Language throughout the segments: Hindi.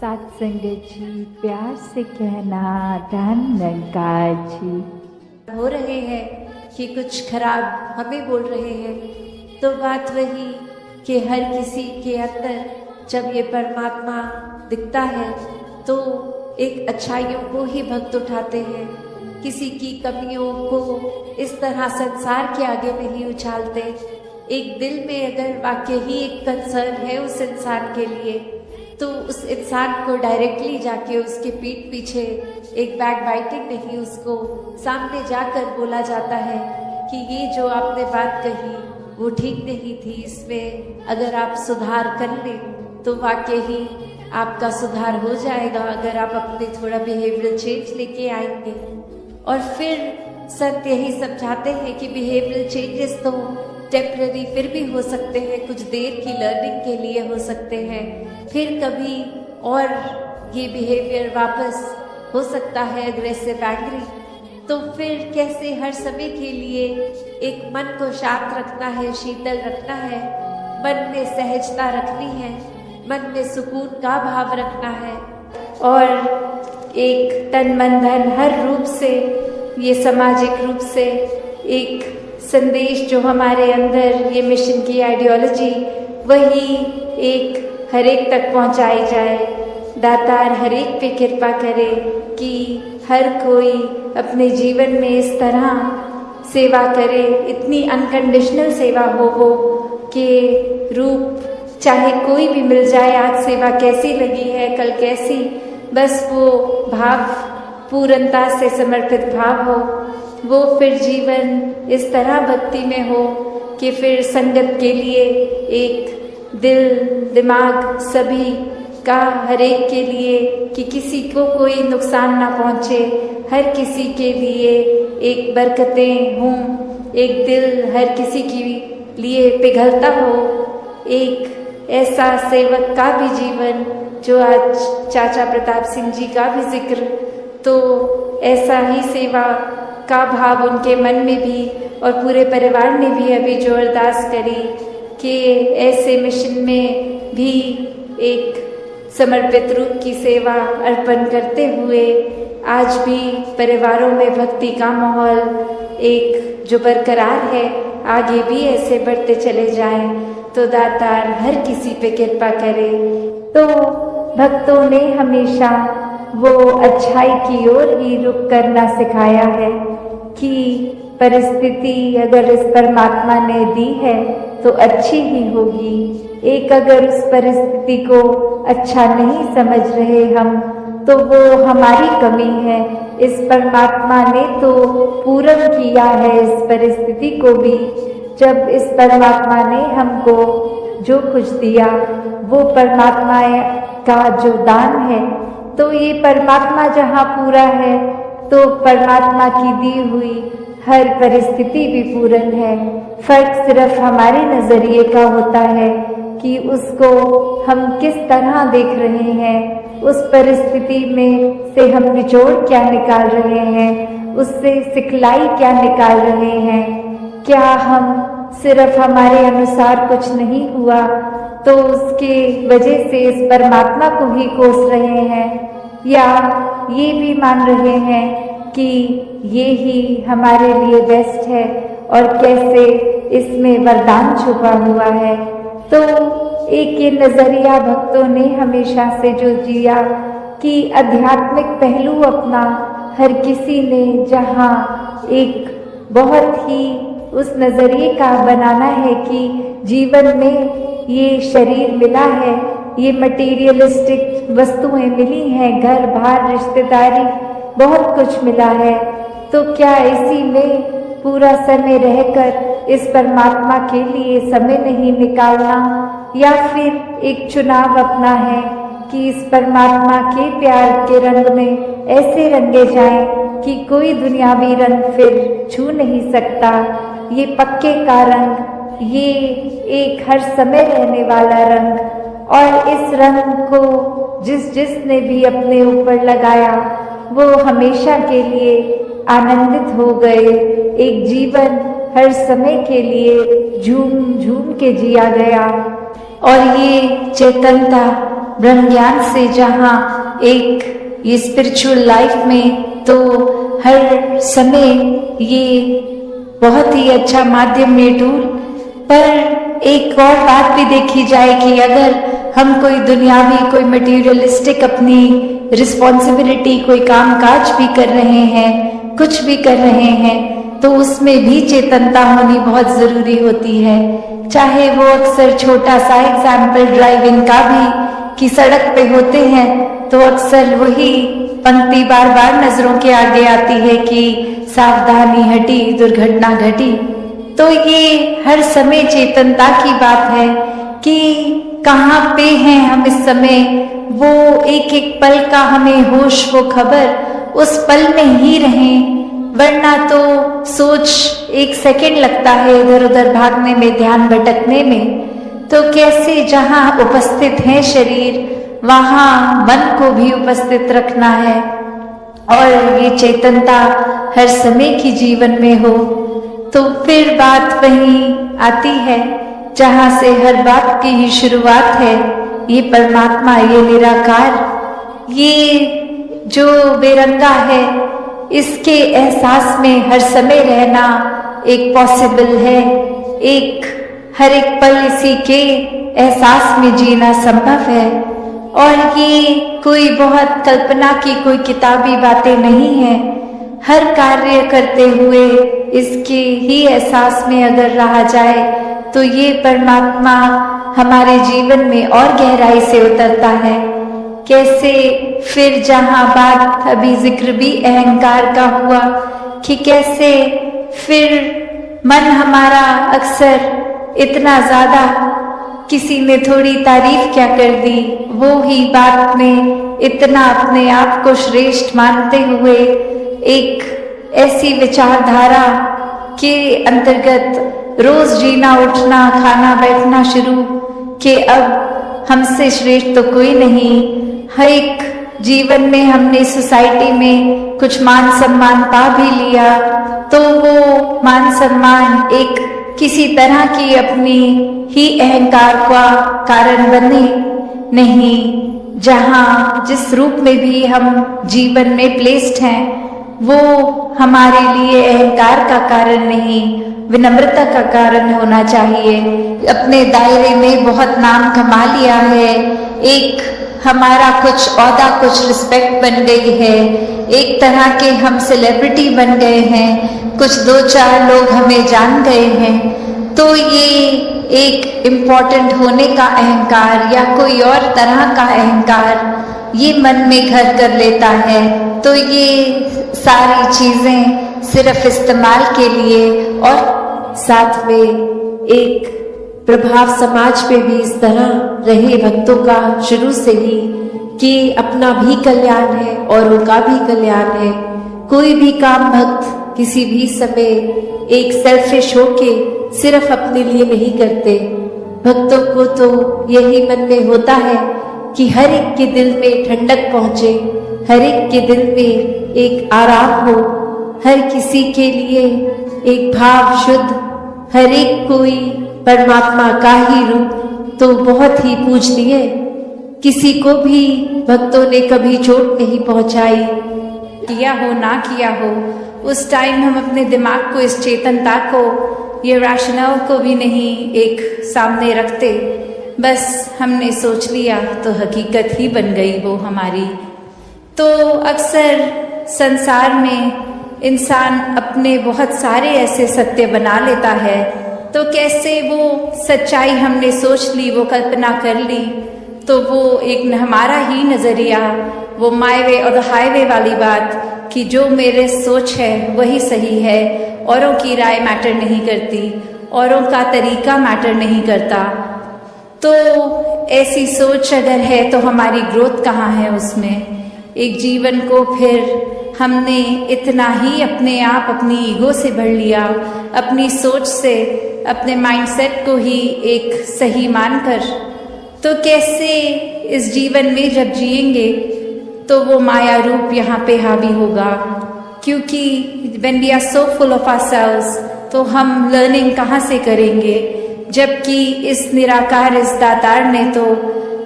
सत्संगत जी, प्यार से कहना धन्यकार जी। हो रहे हैं कि कुछ खराब हमें बोल रहे हैं, तो बात वही कि हर किसी के अंदर जब ये परमात्मा दिखता है तो एक अच्छाइयों को ही भक्त उठाते हैं, किसी की कमियों को इस तरह संसार के आगे नहीं उछालते। एक दिल में अगर वाकई ही एक कंसर्न है उस इंसान के लिए, तो उस इंसान को डायरेक्टली जाके उसके पीठ पीछे एक बैक बाइटिंग नहीं, उसको सामने जाकर बोला जाता है कि ये जो आपने बात कही वो ठीक नहीं थी, इसमें अगर आप सुधार कर लें तो वाकई ही आपका सुधार हो जाएगा, अगर आप अपने थोड़ा बिहेवियरल चेंज लेके आएंगे। और फिर संत यही समझाते हैं कि बिहेवियरल चेंजेस तो टेम्पररी फिर भी हो सकते हैं, कुछ देर की लर्निंग के लिए हो सकते हैं, फिर कभी और ये बिहेवियर वापस हो सकता है एग्रेसिव एंग्री। तो फिर कैसे हर समय के लिए एक मन को शांत रखना है, शीतल रखना है, मन में सहजता रखनी है, मन में सुकून का भाव रखना है, और एक तन मन धन हर रूप से, ये सामाजिक रूप से एक संदेश जो हमारे अंदर ये मिशन की आइडियोलॉजी वही एक हर एक तक पहुंचाई जाए। दातार हर एक पे कृपा करे कि हर कोई अपने जीवन में इस तरह सेवा करे, इतनी अनकंडीशनल सेवा हो कि रूप चाहे कोई भी मिल जाए, आज सेवा कैसी लगी है, कल कैसी, बस वो भाव पूर्णता से समर्पित भाव हो, वो फिर जीवन इस तरह भक्ति में हो कि फिर संगत के लिए एक दिल दिमाग सभी का हर एक के लिए कि किसी को कोई नुकसान ना पहुँचे, हर किसी के लिए एक बरकतें हों, एक दिल हर किसी के लिए पिघलता हो, एक ऐसा सेवक का भी जीवन जो आज चाचा प्रताप सिंह जी का भी जिक्र, तो ऐसा ही सेवा का भाव उनके मन में भी और पूरे परिवार ने भी अभी जो अरदास करी कि ऐसे मिशन में भी एक समर्पित रूप की सेवा अर्पण करते हुए आज भी परिवारों में भक्ति का माहौल एक जो बरकरार है, आगे भी ऐसे बढ़ते चले जाएं, तो दातार हर किसी पे कृपा करे। तो भक्तों ने हमेशा वो अच्छाई की ओर ही रुख करना सिखाया है कि परिस्थिति अगर इस परमात्मा ने दी है तो अच्छी ही होगी। एक अगर उस परिस्थिति को अच्छा नहीं समझ रहे हम, तो वो हमारी कमी है। इस परमात्मा ने तो पूर्ण किया है इस परिस्थिति को भी। जब इस परमात्मा ने हमको जो कुछ दिया वो परमात्मा का जो दान है, तो ये परमात्मा जहाँ पूरा है तो परमात्मा की दी हुई हर परिस्थिति भी पूर्ण है। फर्क सिर्फ हमारे नजरिए का होता है कि उसको हम किस तरह देख रहे हैं, उस परिस्थिति में से हम निचोड़ क्या निकाल रहे हैं, उससे सिखलाई क्या निकाल रहे हैं। क्या हम सिर्फ हमारे अनुसार कुछ नहीं हुआ तो उसके वजह से इस परमात्मा को ही कोस रहे हैं, या ये भी मान रहे हैं कि ये ही हमारे लिए बेस्ट है और कैसे इसमें वरदान छुपा हुआ है। तो एक ये नजरिया भक्तों ने हमेशा से जो दिया कि आध्यात्मिक पहलू अपना हर किसी ने जहाँ एक बहुत ही उस नजरिए का बनाना है कि जीवन में ये शरीर मिला है, ये मटेरियलिस्टिक वस्तुएं मिली हैं, घर बार रिश्तेदारी बहुत कुछ मिला है, तो क्या इसी में पूरा समय रहकर इस परमात्मा के लिए समय नहीं निकालना, या फिर एक चुनाव अपना है कि इस परमात्मा के प्यार के रंग में ऐसे रंगे जाएं कि कोई दुनियावी रंग फिर छू नहीं सकता। ये पक्के का रंग, ये एक हर समय रहने वाला रंग, और इस रंग को जिसने भी अपने ऊपर लगाया वो हमेशा के लिए आनंदित हो गए। एक जीवन हर समय के लिए झूम झूम के जिया गया, और ये चेतनता ब्रह्म ज्ञान से जहाँ एक ये स्पिरिचुअल लाइफ में तो हर समय ये बहुत ही अच्छा माध्यम है टूल। पर एक और बात भी देखी जाए कि अगर हम कोई दुनियावी कोई मटेरियलिस्टिक अपनी रिस्पॉन्सिबिलिटी कोई काम काज भी कर रहे हैं, कुछ भी कर रहे हैं, तो उसमें भी चेतनता होनी बहुत जरूरी होती है। चाहे वो अक्सर छोटा सा एग्जाम्पल ड्राइविंग का भी कि सड़क पे होते हैं तो अक्सर वही पंक्ति बार बार नजरों के आगे आती है कि सावधानी हटी दुर्घटना घटी। तो ये हर समय चेतनता की बात है कि कहाँ पे हैं हम इस समय, वो एक एक पल का हमें होश वो खबर उस पल में ही रहें, वरना तो सोच एक सेकंड लगता है इधर उधर भागने में, ध्यान भटकने में। तो कैसे जहाँ उपस्थित है शरीर वहाँ मन को भी उपस्थित रखना है और ये चेतनता हर समय की जीवन में हो। तो फिर बात वहीं आती है जहाँ से हर बात की ही शुरुआत है, ये परमात्मा, ये निराकार, ये जो बेरंगा है, इसके एहसास में हर समय रहना एक पॉसिबल है। एक हर एक पल इसी के एहसास में जीना संभव है और ये कोई बहुत कल्पना की कोई किताबी बातें नहीं है। हर कार्य करते हुए इसके ही एहसास में अगर रहा जाए तो ये परमात्मा हमारे जीवन में और गहराई से उतरता है। कैसे फिर जहाँ बात अभी जिक्र भी अहंकार का हुआ कि कैसे फिर मन हमारा अक्सर इतना ज्यादा, किसी ने थोड़ी तारीफ क्या कर दी, वो ही बात में इतना अपने आप को श्रेष्ठ मानते हुए एक ऐसी विचारधारा के अंतर्गत रोज जीना उठना खाना बैठना शुरू कि अब हमसे श्रेष्ठ तो कोई नहीं। हर एक जीवन में हमने सोसाइटी में कुछ मान सम्मान पा भी लिया तो वो मान सम्मान एक किसी तरह की अपनी ही अहंकार का कारण बने नहीं। जहाँ जिस रूप में भी हम जीवन में प्लेस्ड हैं वो हमारे लिए अहंकार का कारण नहीं, विनम्रता का कारण होना चाहिए। अपने दायरे में बहुत नाम कमा लिया है, एक हमारा कुछ औहदा कुछ रिस्पेक्ट बन गई है, एक तरह के हम सेलिब्रिटी बन गए हैं, कुछ दो चार लोग हमें जान गए हैं, तो ये एक इम्पोर्टेंट होने का अहंकार या कोई और तरह का अहंकार ये मन में घर कर लेता है। तो ये सारी चीजें सिर्फ इस्तेमाल के लिए और साथ में एक प्रभाव समाज पे भी इस तरह रहे भक्तों का शुरू से ही कि अपना भी कल्याण है औरों का भी कल्याण है। कोई भी काम भक्त किसी भी समय एक सेल्फिश होके सिर्फ अपने लिए नहीं करते। भक्तों को तो यही मन में होता है कि हर एक के दिल में ठंडक पहुंचे, हर एक के दिल में एक आराम हो, हर किसी के लिए एक भाव शुद्ध, हर एक कोई परमात्मा का ही रूप तो बहुत ही पूजनीय। किसी को भी भक्तों ने कभी चोट नहीं पहुंचाई, किया हो ना किया हो, उस टाइम हम अपने दिमाग को, इस चेतनता को, ये रैशनल को भी नहीं एक सामने रखते। बस हमने सोच लिया तो हकीकत ही बन गई वो हमारी। तो अक्सर संसार में इंसान अपने बहुत सारे ऐसे सत्य बना लेता है, तो कैसे वो सच्चाई हमने सोच ली, वो कल्पना कर ली, तो वो एक हमारा ही नजरिया, वो माय वे और द हाईवे वाली बात कि जो मेरे सोच है वही सही है, औरों की राय मैटर नहीं करती, औरों का तरीका मैटर नहीं करता। तो ऐसी सोच अगर है तो हमारी ग्रोथ कहाँ है उसमें। एक जीवन को फिर हमने इतना ही अपने आप अपनी ईगो से भर लिया, अपनी सोच से, अपने माइंडसेट को ही एक सही मानकर, तो कैसे इस जीवन में जब जिएंगे तो वो माया रूप यहाँ पे हावी होगा। क्योंकि when we are so full of ourselves तो हम लर्निंग कहाँ से करेंगे, जबकि इस निराकार, इस दातार ने तो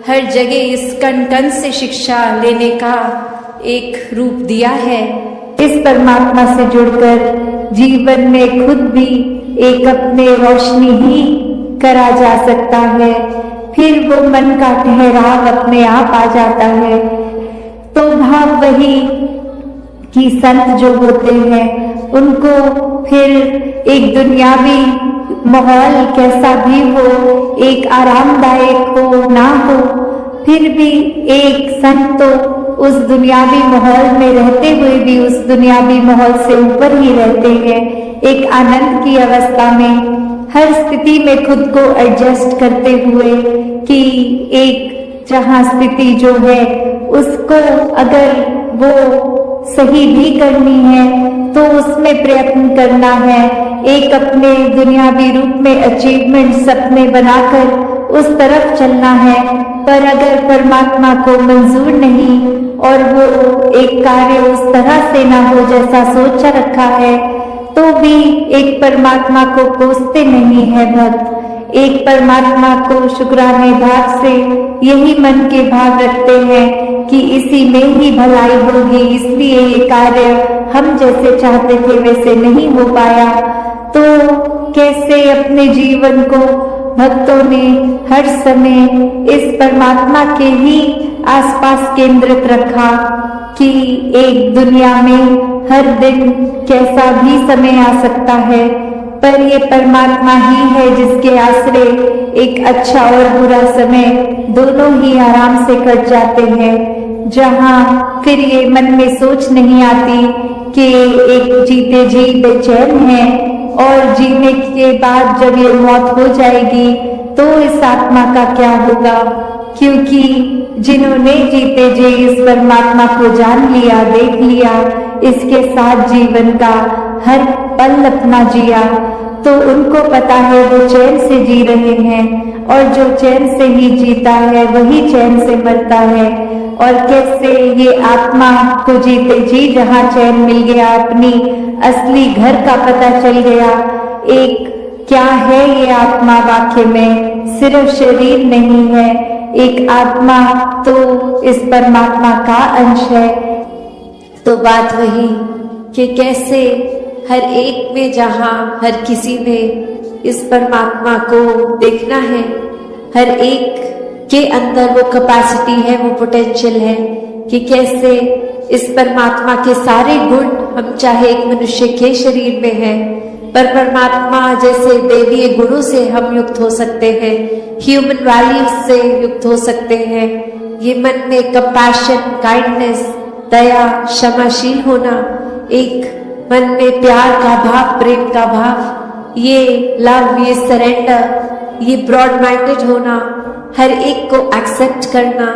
हर जगह इस कण कण से शिक्षा लेने का एक रूप दिया है। इस परमात्मा से जुड़कर जीवन में खुद भी एक अपने रोशनी ही करा जा सकता है, फिर वो मन का ठहराव अपने आप आ जाता है। तो भाव वही कि संत जो होते हैं उनको फिर एक दुनियावी माहौल कैसा भी हो, एक आरामदायक हो ना हो, फिर भी एक संत तो उस दुनियावी माहौल में रहते हुए भी उस दुनियावी माहौल से ऊपर ही रहते हैं। एक आनंद की अवस्था में हर स्थिति में खुद को एडजस्ट करते हुए कि एक जहाँ स्थिति जो है उसको अगर वो सही भी करनी है तो उसमें प्रयत्न करना है, एक अपने दुनियावी रूप में अचीवमेंट सपने बनाकर उस तरफ चलना है। पर अगर परमात्मा को मंजूर नहीं और वो एक कार्य उस तरह से ना हो जैसा सोचा रखा है, तो भी एक परमात्मा को कोसते नहीं है भक्त, एक परमात्मा को शुक्राने भाव से यही मन के भाव रखते हैं कि इसी में ही भलाई होगी, इसलिए ये कार्य हम जैसे चाहते थे वैसे नहीं हो पाया। तो कैसे अपने जीवन को भक्तों ने हर समय इस परमात्मा के ही आसपास केंद्रित रखा कि एक दुनिया में हर दिन कैसा भी समय आ सकता है, पर ये परमात्मा ही है जिसके आश्रय एक अच्छा और बुरा समय दोनों ही आराम से कट जाते हैं, जहाँ फिर ये मन में सोच नहीं आती कि एक जीते जी बेचैन है और जीने के बाद जब ये मौत हो जाएगी तो इस आत्मा का क्या होगा। क्योंकि जिन्होंने जीते जी इस परमात्मा को जान लिया, देख लिया, इसके साथ जीवन का हर पल अपना जिया, तो उनको पता है वो चैन से जी रहे हैं और जो चैन से ही जीता है वही चैन से मरता है। और कैसे ये आत्मा को जीते जी जहाँ चैन मिल गया, अपनी असली घर का पता चल गया। एक क्या है ये आत्मा, वाक्य में सिर्फ शरीर नहीं है, एक आत्मा तो इस परमात्मा का अंश है। तो बात वही कि कैसे हर एक में जहाँ हर किसी में इस परमात्मा को देखना है, हर एक के अंदर वो कैपेसिटी है, वो पोटेंशियल है कि कैसे इस परमात्मा के सारे गुण हम चाहे एक मनुष्य के शरीर में है, पर परमात्मा जैसे दैवीय गुणों से हम युक्त हो सकते हैं, ह्यूमन वैल्यूज से युक्त हो सकते हैं। ये मन में कंपैशन, काइंडनेस, दया, क्षमाशील होना, एक मन में प्यार का भाव, प्रेम का भाव, ये लव, ये सरेंडर, ये ब्रॉड माइंडेड होना, हर एक को एक्सेप्ट करना,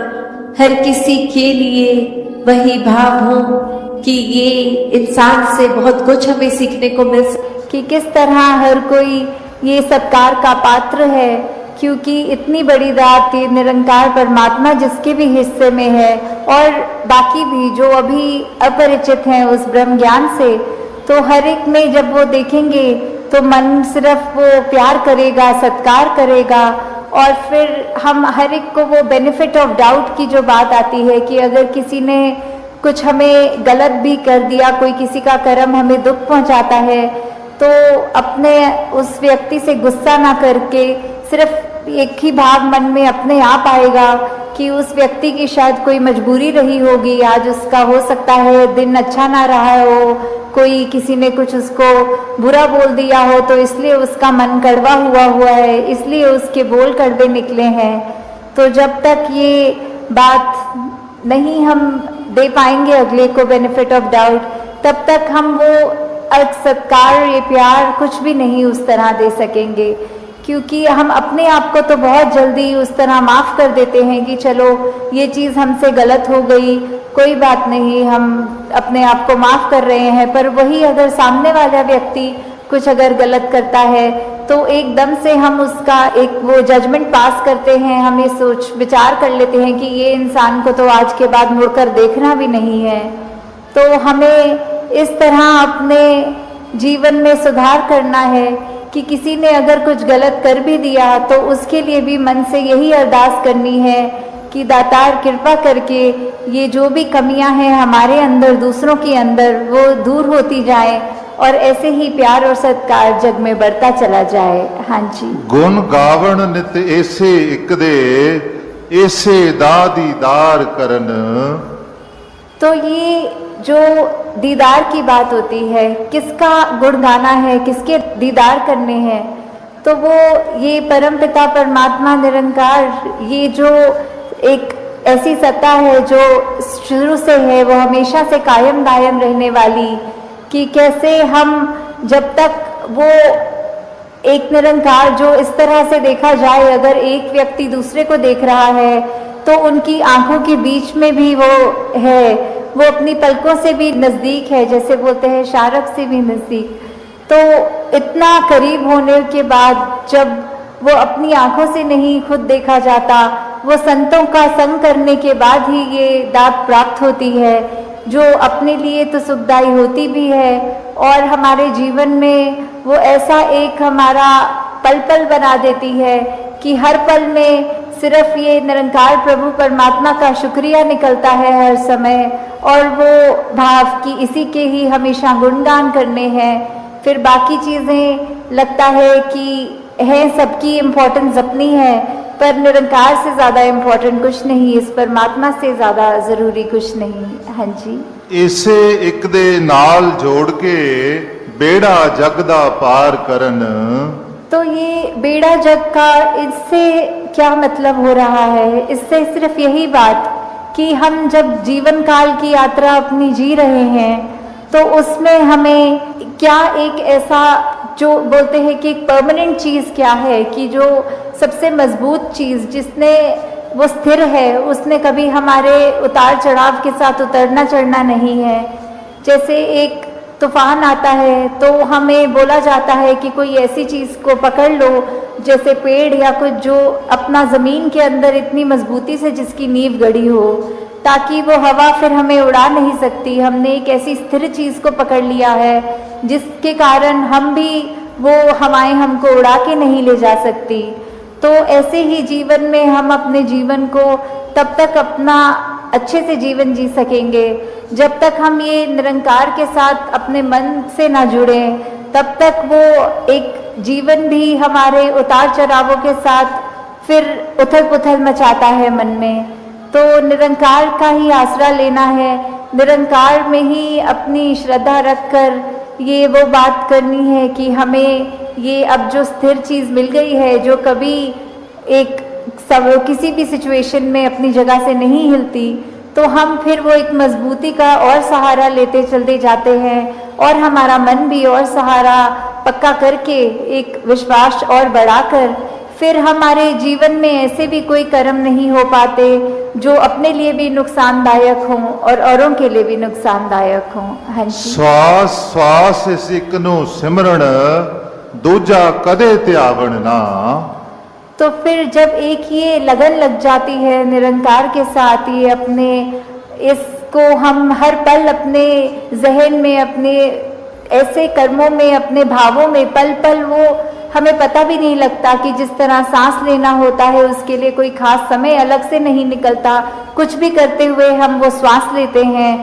हर किसी के लिए वही भाव हो कि ये इंसान से बहुत कुछ हमें सीखने को मिल सकता कि किस तरह हर कोई ये सत्कार का पात्र है, क्योंकि इतनी बड़ी रात ये निरंकार परमात्मा जिसके भी हिस्से में है और बाकी भी जो अभी अपरिचित हैं उस ब्रह्म ज्ञान से, तो हर एक में जब वो देखेंगे तो मन सिर्फ वो प्यार करेगा, सत्कार करेगा। और फिर हम हर एक को वो बेनिफिट ऑफ डाउट की जो बात आती है कि अगर किसी ने कुछ हमें गलत भी कर दिया, कोई किसी का कर्म हमें दुख पहुंचाता है, तो अपने उस व्यक्ति से गुस्सा ना करके सिर्फ एक ही भाव मन में अपने आप आएगा कि उस व्यक्ति की शायद कोई मजबूरी रही होगी, आज उसका हो सकता है दिन अच्छा ना रहा हो, कोई किसी ने कुछ उसको बुरा बोल दिया हो तो इसलिए उसका मन कड़वा हुआ है, इसलिए उसके बोल कड़वे निकले हैं। तो जब तक ये बात नहीं हम दे पाएंगे अगले को बेनिफिट ऑफ डाउट, तब तक हम वो सत्कार, ये प्यार कुछ भी नहीं उस तरह दे सकेंगे। क्योंकि हम अपने आप को तो बहुत जल्दी उस तरह माफ़ कर देते हैं कि चलो ये चीज़ हमसे गलत हो गई, कोई बात नहीं, हम अपने आप को माफ़ कर रहे हैं। पर वही अगर सामने वाला व्यक्ति कुछ अगर गलत करता है तो एकदम से हम उसका एक वो जजमेंट पास करते हैं, हम ये सोच विचार कर लेते हैं कि ये इंसान को तो आज के बाद मुड़कर देखना भी नहीं है। तो हमें इस तरह अपने जीवन में सुधार करना है कि किसी ने अगर कुछ गलत कर भी दिया तो उसके लिए भी मन से यही अरदास करनी है कि दातार कृपा करके ये जो भी कमियां हैं हमारे अंदर दूसरों के अंदर वो दूर होती जाए और ऐसे ही प्यार और सत्कार जग में बढ़ता चला जाए। हाँ जी। गुण गावण नित ऐसे एक दे ऐसे दा दीदार करन। तो ये जो दीदार की बात होती है, किसका गुण गाना है, किसके दीदार करने हैं, तो वो ये परमपिता परमात्मा निरंकार, ये जो एक ऐसी सत्ता है जो शुरू से है, वो हमेशा से कायम दायम रहने वाली, कि कैसे हम जब तक वो एक निरंकार जो इस तरह से देखा जाए, अगर एक व्यक्ति दूसरे को देख रहा है तो उनकी आंखों के बीच में भी वो है, वो अपनी पलकों से भी नजदीक है, जैसे बोलते हैं शारक से भी नजदीक। तो इतना करीब होने के बाद जब वो अपनी आंखों से नहीं खुद देखा जाता, वो संतों का संग करने के बाद ही ये दात प्राप्त होती है, जो अपने लिए तो सुखदायी होती भी है और हमारे जीवन में वो ऐसा एक हमारा पल पल बना देती है कि हर पल में सिर्फ ये निरंकार प्रभु परमात्मा का शुक्रिया निकलता है हर समय, और वो भाव कि इसी के ही हमेशा गुणगान करने हैं। फिर बाकी चीज़ें लगता है कि है सबकी इम्पोर्टेंस अपनी है, पर निरंकार से ज़्यादा इम्पोर्टेंट कुछ नहीं, इस परमात्मा से ज़्यादा ज़रूरी कुछ नहीं। हाँ जी। इसे एक दे नाल जोड़ के बेड़ा जग दा पार करन। तो ये बेड़ा जग का इससे क्या मतलब हो रहा है? इससे सिर्फ यही बात कि हम जब जीवन काल की यात्रा अपनी जी रहे हैं तो उसमें हमें क्या एक ऐसा जो बोलते हैं कि एक परमानेंट चीज़ क्या है, कि जो सबसे मजबूत चीज़ जिसने वो स्थिर है, उसने कभी हमारे उतार चढ़ाव के साथ उतरना चढ़ना नहीं है। जैसे एक तूफान आता है तो हमें बोला जाता है कि कोई ऐसी चीज़ को पकड़ लो, जैसे पेड़ या कुछ जो अपना ज़मीन के अंदर इतनी मजबूती से जिसकी नींव गड़ी हो, ताकि वो हवा फिर हमें उड़ा नहीं सकती। हमने एक ऐसी स्थिर चीज़ को पकड़ लिया है जिसके कारण हम भी वो हवाएं हमको उड़ा के नहीं ले जा सकती। तो ऐसे ही जीवन में हम अपने जीवन को तब तक अपना अच्छे से जीवन जी सकेंगे जब तक हम ये निरंकार के साथ अपने मन से ना जुड़े, तब तक वो एक जीवन भी हमारे उतार चढ़ावों के साथ फिर उथल पुथल मचाता है मन में। तो निरंकार का ही आसरा लेना है, निरंकार में ही अपनी श्रद्धा रखकर ये वो बात करनी है कि हमें ये अब जो स्थिर चीज़ मिल गई है, जो कभी एक सब किसी भी सिचुएशन में अपनी जगह से नहीं हिलती, तो हम फिर वो एक मजबूती का और सहारा लेते चलते जाते हैं और हमारा मन भी और सहारा पक्का करके एक विश्वास और बढ़ाकर फिर हमारे जीवन में ऐसे भी कोई कर्म नहीं हो पाते जो अपने लिए भी नुकसानदायक हों और औरों के लिए भी नुकसानदायक हों। हाँ जी। श्वास श्वास सिकनु सिमरण दूजा कदे त्यावण ना। तो फिर जब एक ये लगन लग जाती है निरंकार के साथ, ये अपने इसको हम हर पल अपने जहन में, अपने ऐसे कर्मों में, अपने भावों में पल पल वो हमें पता भी नहीं लगता कि जिस तरह सांस लेना होता है उसके लिए कोई खास समय अलग से नहीं निकलता, कुछ भी करते हुए हम वो श्वास लेते हैं,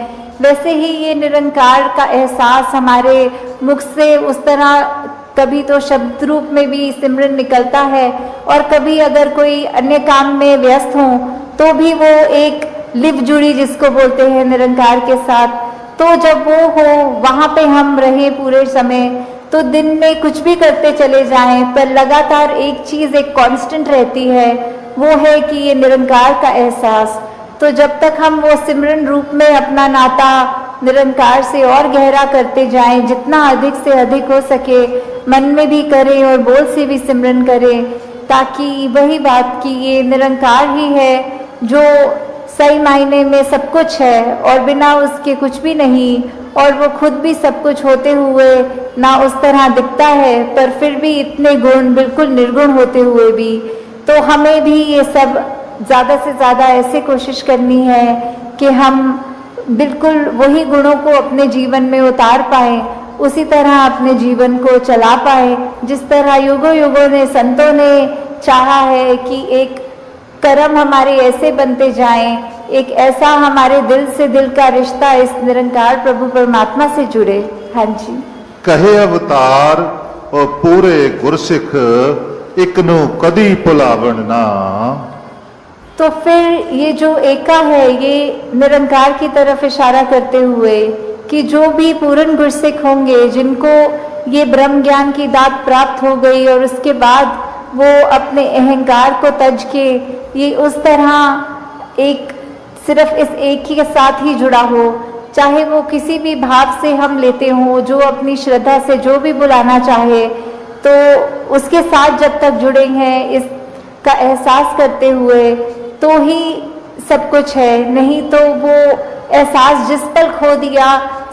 वैसे ही ये निरंकार का एहसास हमारे मुख से उस तरह कभी तो शब्द रूप में भी सिमरन निकलता है और कभी अगर कोई अन्य काम में व्यस्त हो तो भी वो एक लिव जुड़ी जिसको बोलते हैं निरंकार के साथ। तो जब वो हो वहाँ पे हम रहे पूरे समय, तो दिन में कुछ भी करते चले जाएं पर लगातार एक चीज़ एक कांस्टेंट रहती है, वो है कि ये निरंकार का एहसास। तो जब तक हम वो सिमरन रूप में अपना नाता निरंकार से और गहरा करते जाएं, जितना अधिक से अधिक हो सके मन में भी करें और बोल से भी सिमरन करें, ताकि वही बात कि ये निरंकार ही है जो सही मायने में सब कुछ है और बिना उसके कुछ भी नहीं, और वो खुद भी सब कुछ होते हुए ना उस तरह दिखता है, पर फिर भी इतने गुण बिल्कुल निर्गुण होते हुए भी। तो हमें भी ये सब ज़्यादा से ज़्यादा ऐसे कोशिश करनी है कि हम बिल्कुल वही गुणों को अपने जीवन में उतार पाएं, उसी तरह अपने जीवन को चला पाएं जिस तरह युगों युगों ने संतों ने चाहा है कि एक कर्म हमारे ऐसे बनते जाएं, एक ऐसा हमारे दिल से दिल का रिश्ता इस निरंकार प्रभु परमात्मा से जुड़े। हाँ जी। कहे अवतार और पूरे गुरसिख एक नु कदी भुलावन ना। तो फिर ये जो एका है, ये निरंकार की तरफ इशारा करते हुए कि जो भी पूर्ण गुरसिख होंगे, जिनको ये ब्रह्म ज्ञान की दात प्राप्त हो गई और उसके बाद वो अपने अहंकार को तज के ये उस तरह एक सिर्फ इस एक ही के साथ ही जुड़ा हो, चाहे वो किसी भी भाव से हम लेते हों, जो अपनी श्रद्धा से जो भी बुलाना चाहे, तो उसके साथ जब तक जुड़े हैं, इसका एहसास करते हुए, तो ही सब कुछ है। नहीं तो वो एहसास जिस पल खो दिया,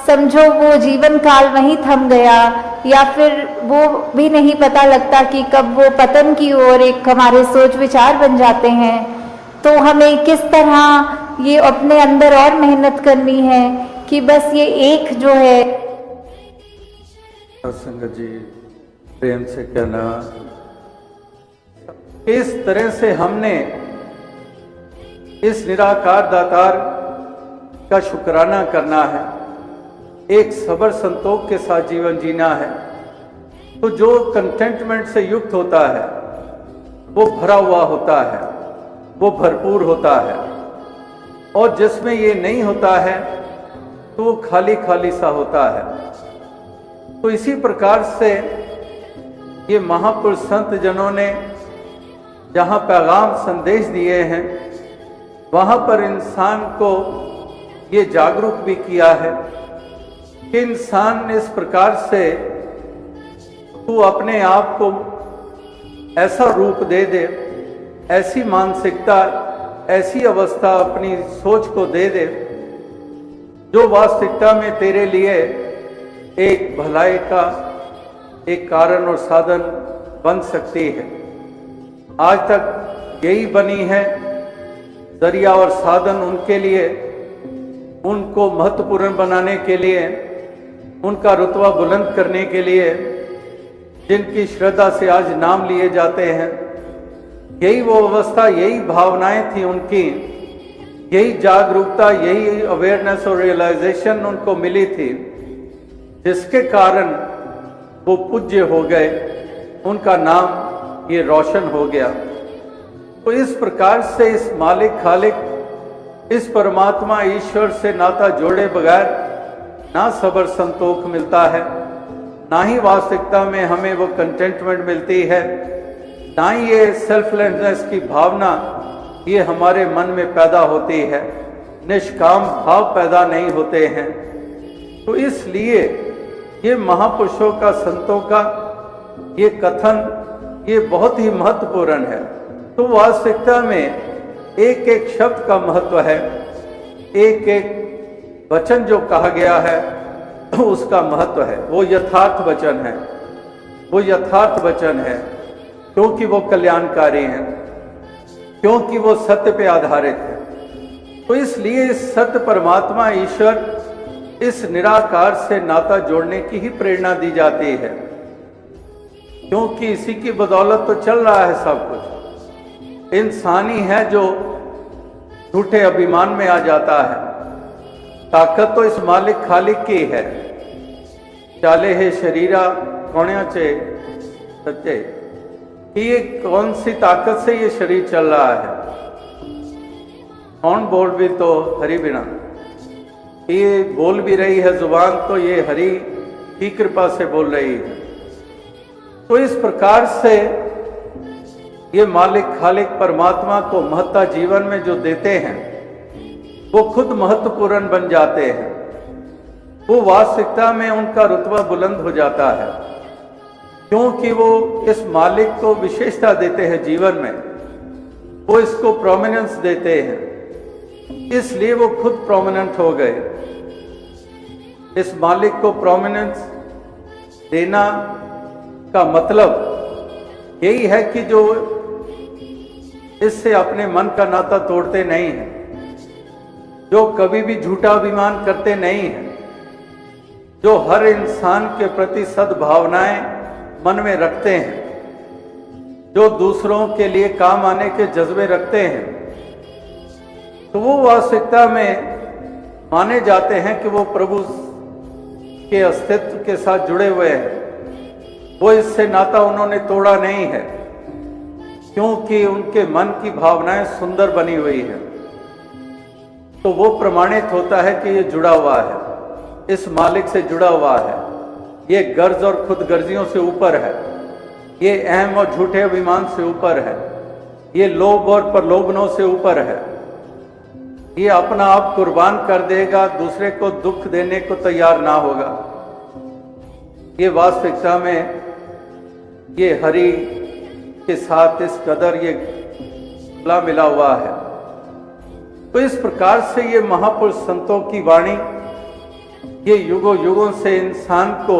समझो वो जीवन काल वहीं थम गया, या फिर वो भी नहीं पता लगता कि कब वो पतन की ओर एक हमारे सोच विचार बन जाते हैं। तो हमें किस तरह ये अपने अंदर और मेहनत करनी है कि बस ये एक जो है। संगत जी प्रेम से कहना, इस तरह से हमने इस निराकार दातार का शुक्राना करना है, एक सबर संतोष के साथ जीवन जीना है। तो जो कंटेंटमेंट से युक्त होता है वो भरा हुआ होता है, वो भरपूर होता है, और जिसमें ये नहीं होता है तो वो खाली खाली सा होता है। तो इसी प्रकार से ये महापुरुष संत जनों ने जहाँ पैगाम संदेश दिए हैं, वहाँ पर इंसान को ये जागरूक भी किया है कि इंसान इस प्रकार से तू अपने आप को ऐसा रूप दे दे, ऐसी मानसिकता, ऐसी अवस्था अपनी सोच को दे दे, जो वास्तविकता में तेरे लिए एक भलाई का एक कारण और साधन बन सकती है। आज तक यही बनी है, जरिया और साधन उनके लिए, उनको महत्वपूर्ण बनाने के लिए, उनका रुतबा बुलंद करने के लिए, जिनकी श्रद्धा से आज नाम लिए जाते हैं। यही वो अवस्था, यही भावनाएं थी उनकी, यही जागरूकता, यही अवेयरनेस और रियलाइजेशन उनको मिली थी, जिसके कारण वो पूज्य हो गए, उनका नाम ये रोशन हो गया। तो इस प्रकार से इस मालिक खालिक, इस परमात्मा ईश्वर से नाता जोड़े बगैर ना सबर संतोष मिलता है, ना ही वास्तविकता में हमें वो कंटेंटमेंट मिलती है, ना ही ये सेल्फलेसनेस की भावना ये हमारे मन में पैदा होती है, निष्काम भाव पैदा नहीं होते हैं। तो इसलिए ये महापुरुषों का, संतों का ये कथन ये बहुत ही महत्वपूर्ण है। तो वास्तविकता में एक एक शब्द का महत्व है, एक एक वचन जो कहा गया है तो उसका महत्व है। वो यथार्थ वचन है, वो यथार्थ वचन है, क्योंकि वो कल्याणकारी हैं, क्योंकि वो सत्य पे आधारित है। तो इसलिए इस सत्य परमात्मा ईश्वर, इस निराकार से नाता जोड़ने की ही प्रेरणा दी जाती है, क्योंकि इसी की बदौलत तो चल रहा है सब कुछ। इंसान ही है जो झूठे अभिमान में आ जाता है। ताकत तो इस मालिक खालिक की है। चाले है शरीरा कौण्या चे सच्चे, कि ये कौन सी ताकत से ये शरीर चल रहा है। कौन बोल भी तो हरि बिना, ये बोल भी रही है जुबान तो ये हरि की कृपा से बोल रही है। तो इस प्रकार से ये मालिक खालिक परमात्मा को महत्ता जीवन में जो देते हैं वो खुद महत्वपूर्ण बन जाते हैं। वो वास्तविकता में उनका रुतबा बुलंद हो जाता है, क्योंकि वो इस मालिक को विशेषता देते हैं जीवन में, वो इसको प्रोमिनेंस देते हैं, इसलिए वो खुद प्रोमिनेंट हो गए। इस मालिक को प्रोमिनेंस देना का मतलब यही है कि जो इससे अपने मन का नाता तोड़ते नहीं हैं, जो कभी भी झूठा अभिमान करते नहीं हैं, जो हर इंसान के प्रति सद्भावनाएं मन में रखते हैं, जो दूसरों के लिए काम आने के जज्बे रखते हैं, तो वो वास्तविकता में माने जाते हैं कि वो प्रभु के अस्तित्व के साथ जुड़े हुए हैं। वो इससे नाता उन्होंने तोड़ा नहीं है, क्योंकि उनके मन की भावनाएं सुंदर बनी हुई है। तो वो प्रमाणित होता है कि ये जुड़ा हुआ है, इस मालिक से जुड़ा हुआ है। ये गर्ज और खुदगर्जियों से ऊपर है, ये अहम और झूठे अभिमान से ऊपर है, ये लोभ और प्रलोभनों से ऊपर है। ये अपना आप कुर्बान कर देगा, दूसरे को दुख देने को तैयार ना होगा। ये वास्तविकता में ये हरि के साथ इस कदर ये गला मिला हुआ है। तो इस प्रकार से ये महापुरुष संतों की वाणी ये युगों युगों से इंसान को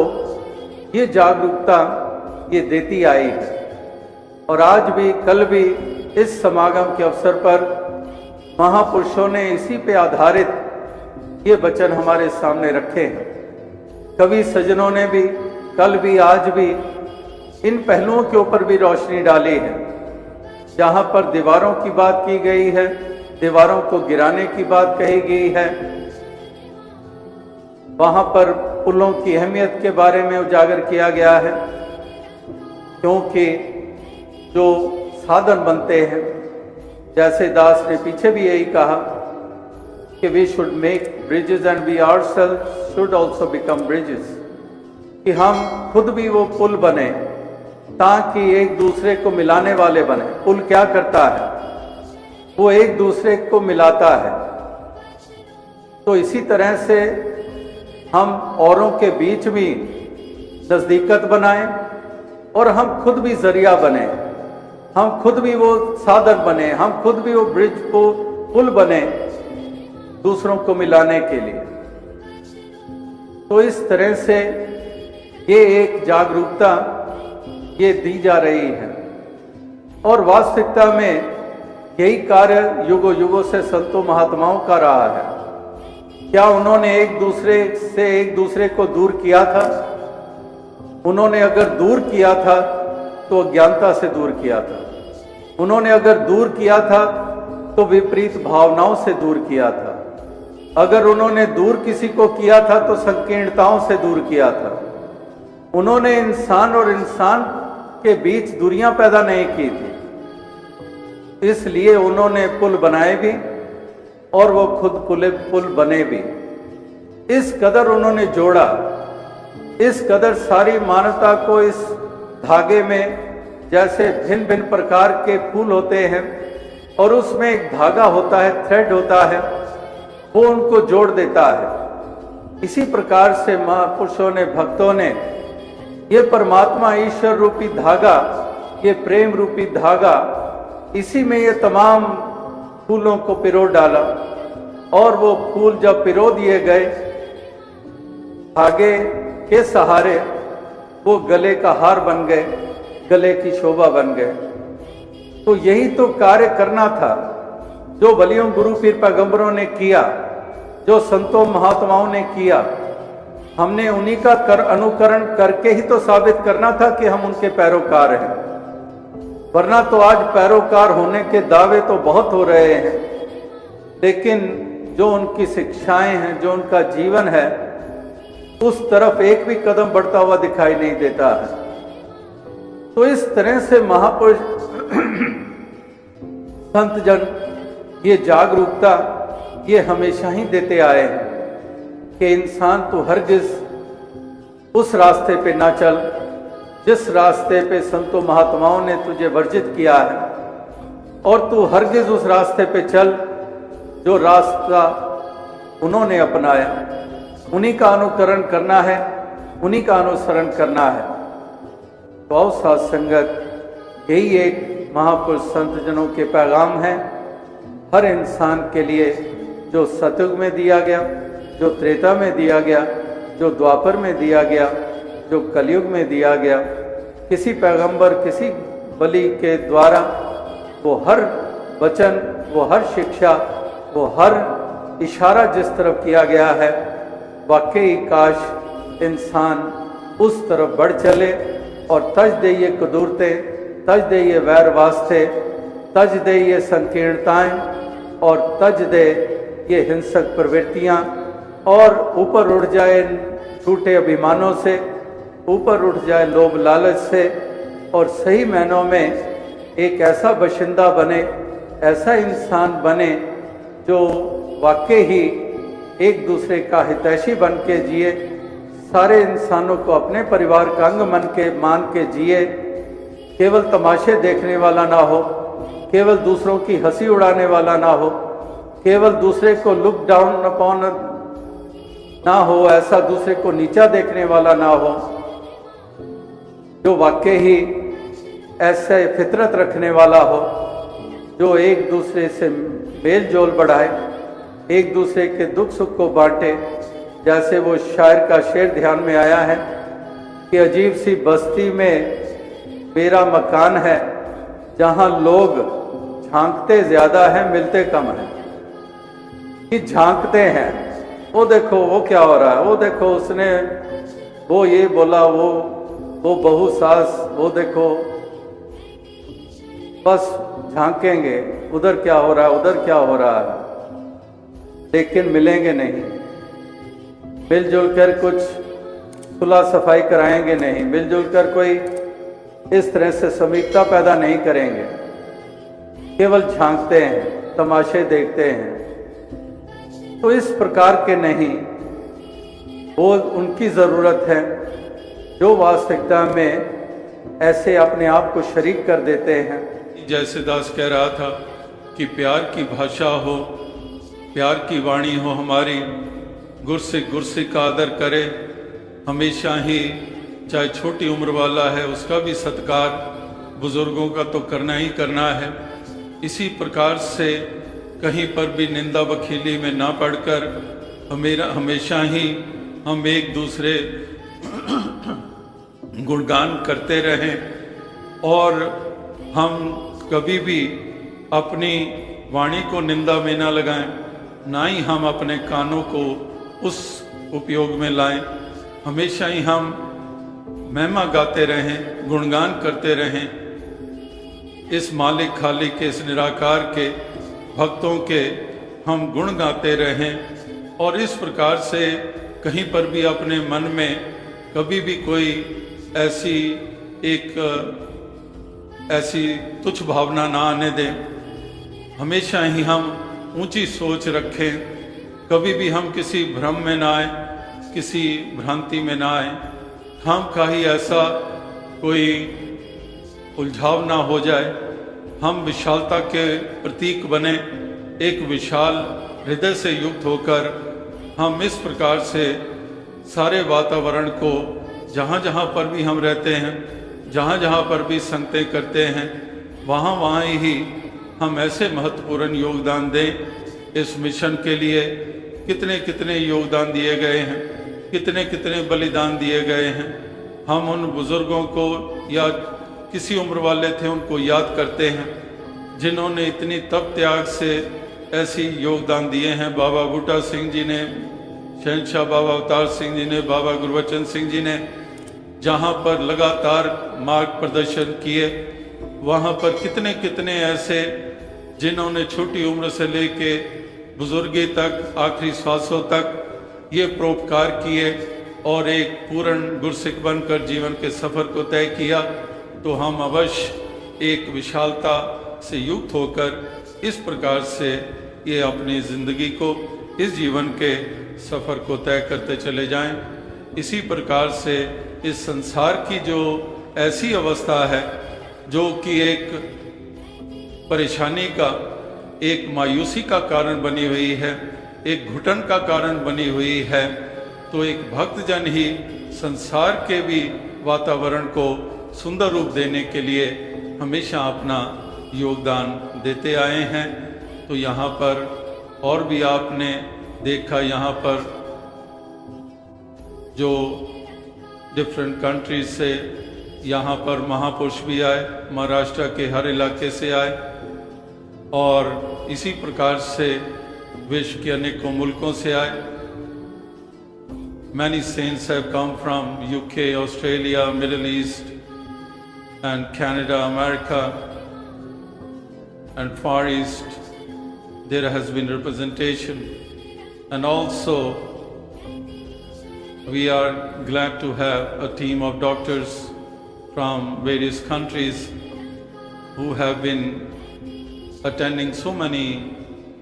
ये जागरूकता ये देती आई है। और आज भी कल भी इस समागम के अवसर पर महापुरुषों ने इसी पे आधारित ये वचन हमारे सामने रखे हैं। कवि सज्जनों ने भी कल भी आज भी इन पहलुओं के ऊपर भी रोशनी डाली है। जहां पर दीवारों की बात की गई है, दीवारों को गिराने की बात कही गई है, वहां पर पुलों की अहमियत के बारे में उजागर किया गया है। क्योंकि जो साधन बनते हैं, जैसे दास ने पीछे भी यही कहा कि we should make bridges and we ourselves should also become bridges, कि हम खुद भी वो पुल बने ताकि एक दूसरे को मिलाने वाले बने। पुल क्या करता है? वो एक दूसरे को मिलाता है। तो इसी तरह से हम औरों के बीच भी नजदीकत बनाएं और हम खुद भी जरिया बने, हम खुद भी वो साधन बने, हम खुद भी वो ब्रिज को पुल बने दूसरों को मिलाने के लिए। तो इस तरह से ये एक जागरूकता ये दी जा रही है। और वास्तविकता में यही कार्य युगों युगों से संतों महात्माओं का रहा है। क्या उन्होंने एक दूसरे से एक दूसरे को दूर किया था? उन्होंने अगर दूर किया था तो अज्ञानता से दूर किया था। उन्होंने अगर दूर किया था तो विपरीत भावनाओं से दूर किया था। अगर उन्होंने दूर किसी को किया था तो संकीर्णताओं से दूर किया था। उन्होंने इंसान और इंसान के बीच दूरियां पैदा नहीं की थी। इसलिए उन्होंने पुल बनाए भी और वो खुद पुल बने भी। इस कदर उन्होंने जोड़ा, इस कदर सारी मानवता को इस धागे में, जैसे भिन्न भिन्न प्रकार के फूल होते हैं और उसमें एक धागा होता है, थ्रेड होता है, वो उनको जोड़ देता है। इसी प्रकार से महापुरुषों ने, भक्तों ने ये परमात्मा ईश्वर रूपी धागा, ये प्रेम रूपी धागा, इसी में ये तमाम फूलों को पिरो डाला। और वो फूल जब पिरो दिए गए धागे के सहारे, वो गले का हार बन गए, गले की शोभा बन गए। तो यही तो कार्य करना था जो बलियों गुरु पीर पैगंबरों ने किया, जो संतों महात्माओं ने किया। हमने उन्हीं का अनुकरण करके ही तो साबित करना था कि हम उनके पैरोकार हैं। वरना तो आज पैरोकार होने के दावे तो बहुत हो रहे हैं, लेकिन जो उनकी शिक्षाएं हैं, जो उनका जीवन है, उस तरफ एक भी कदम बढ़ता हुआ दिखाई नहीं देता है। तो इस तरह से महापुरुष संत जन ये जागरूकता ये हमेशा ही देते आए हैं कि इंसान तू हरगिज उस रास्ते पे ना चल जिस रास्ते पे संतों महात्माओं ने तुझे वर्जित किया है, और तू हरगिज उस रास्ते पे चल जो रास्ता उन्होंने अपनाया। उन्हीं का अनुकरण करना है, उन्हीं का अनुसरण करना है। तो आओ साथ संगत, यही एक महापुरुष संत जनों के पैगाम है हर इंसान के लिए, जो सतयुग में दिया गया, जो त्रेता में दिया गया, जो द्वापर में दिया गया, जो कलयुग में दिया गया। किसी पैगंबर, किसी बलि के द्वारा वो हर वचन, वो हर शिक्षा, वो हर इशारा जिस तरफ किया गया है, वाकई काश इंसान उस तरफ बढ़ चले और तज दे ये कुदरतें तज दे ये वैर वास्ते, तज दे ये संकीर्णताएं और तज दे ये हिंसक प्रवृत्तियां, और ऊपर उठ जाए झूठे अभिमानों से, ऊपर उठ जाए लोभ लालच से, और सही मायनों में एक ऐसा बशिंदा बने, ऐसा इंसान बने जो वाकई ही एक दूसरे का हितैषी बन के जिए, सारे इंसानों को अपने परिवार का अंग मान के जिए, केवल तमाशे देखने वाला ना हो, केवल दूसरों की हंसी उड़ाने वाला ना हो, केवल दूसरे को लुक डाउन अपॉन ना हो, ऐसा दूसरे को नीचा देखने वाला ना हो, जो वाकई ही ऐसे फितरत रखने वाला हो, जो एक दूसरे से मेल जोल बढ़ाए, एक दूसरे के दुख सुख को बांटे। जैसे वो शायर का शेर ध्यान में आया है कि अजीब सी बस्ती में मेरा मकान है, जहां लोग झांकते ज्यादा है मिलते कम है। कि झांकते हैं, वो देखो वो क्या हो रहा है, वो देखो उसने वो ये बोला, वो बहू सास, वो देखो, बस झांकेंगे उधर क्या हो रहा है, उधर क्या हो रहा है, लेकिन मिलेंगे नहीं, मिलजुल कर कुछ सुलह सफाई कराएंगे नहीं, मिलजुल कर कोई इस तरह से समीपता पैदा नहीं करेंगे, केवल झांकते हैं, तमाशे देखते हैं। तो इस प्रकार के नहीं, वो उनकी ज़रूरत है जो वास्तविकता में ऐसे अपने आप को शरीक कर देते हैं। जैसे दास कह रहा था कि प्यार की भाषा हो, प्यार की वाणी हो हमारी, गुरसिक का आदर करे, हमेशा ही चाहे छोटी उम्र वाला है उसका भी सत्कार, बुजुर्गों का तो करना ही करना है। इसी प्रकार से कहीं पर भी निंदा वखीली में ना पड़कर हमेशा ही हम एक दूसरे गुणगान करते रहें, और हम कभी भी अपनी वाणी को निंदा में ना लगाएं, ना ही हम अपने कानों को उस उपयोग में लाएं। हमेशा ही हम महिमा गाते रहें, गुणगान करते रहें, इस मालिक खालिक के, इस निराकार के भक्तों के हम गुण गाते रहें। और इस प्रकार से कहीं पर भी अपने मन में कभी भी कोई ऐसी तुच्छ भावना ना आने दें। हमेशा ही हम ऊंची सोच रखें, कभी भी हम किसी भ्रम में ना आए, किसी भ्रांति में ना आए, हम का ही ऐसा कोई उलझाव ना हो जाए। हम विशालता के प्रतीक बने, एक विशाल हृदय से युक्त होकर हम इस प्रकार से सारे वातावरण को, जहाँ जहाँ पर भी हम रहते हैं, जहाँ जहाँ पर भी संगतें करते हैं, वहाँ वहाँ ही हम ऐसे महत्वपूर्ण योगदान दें। इस मिशन के लिए कितने कितने योगदान दिए गए हैं, कितने कितने बलिदान दिए गए हैं। हम उन बुजुर्गों को या किसी उम्र वाले थे उनको याद करते हैं जिन्होंने इतनी तप त्याग से ऐसी योगदान दिए हैं। बाबा बूटा सिंह जी ने, शहनशाह बाबा अवतार सिंह जी ने, बाबा गुरबचन सिंह जी ने जहाँ पर लगातार मार्ग प्रदर्शन किए, वहाँ पर कितने कितने ऐसे जिन्होंने छोटी उम्र से लेके बुजुर्गी तक, आखिरी श्वासों तक ये परोपकार किए और एक पूर्ण गुरसिख बनकर जीवन के सफ़र को तय किया। तो हम अवश्य एक विशालता से युक्त होकर इस प्रकार से ये अपनी ज़िंदगी को, इस जीवन के सफ़र को तय करते चले जाएं। इसी प्रकार से इस संसार की जो ऐसी अवस्था है जो कि एक परेशानी का, एक मायूसी का कारण बनी हुई है, एक घुटन का कारण बनी हुई है, तो एक भक्तजन ही संसार के भी वातावरण को सुंदर रूप देने के लिए हमेशा अपना योगदान देते आए हैं। तो यहाँ पर और भी आपने देखा, यहाँ पर जो डिफरेंट कंट्रीज से यहाँ पर महापुरुष भी आए, महाराष्ट्र के हर इलाके से आए, और इसी प्रकार से विश्व के अनेकों मुल्कों से आए। Many saints have come from UK, Australia, Middle East and Canada, America, and Far East, there has been representation. And also, we are glad to have a team of doctors from various countries who have been attending so many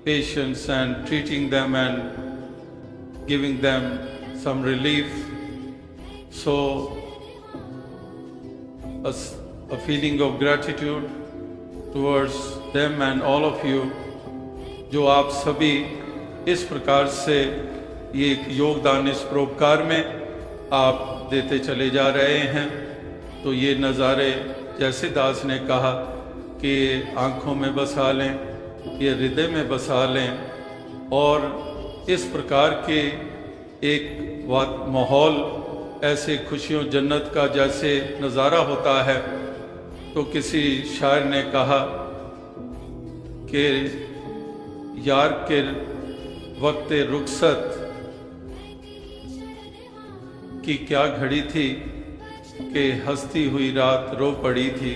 patients and treating them and giving them some relief. So, a feeling of gratitude towards them and all of you, जो आप सभी इस प्रकार से ये एक योगदान इस परोपकार में आप देते चले जा रहे हैं। तो ये नज़ारे जैसे दास ने कहा कि आँखों में बसा लें, ये हृदय में बसा लें, और इस प्रकार के एक माहौल, ऐसे खुशियों जन्नत का जैसे नज़ारा होता है। तो किसी शायर ने कहा कि यार के वक्त रुखसत की क्या घड़ी थी कि हंसती हुई रात रो पड़ी थी।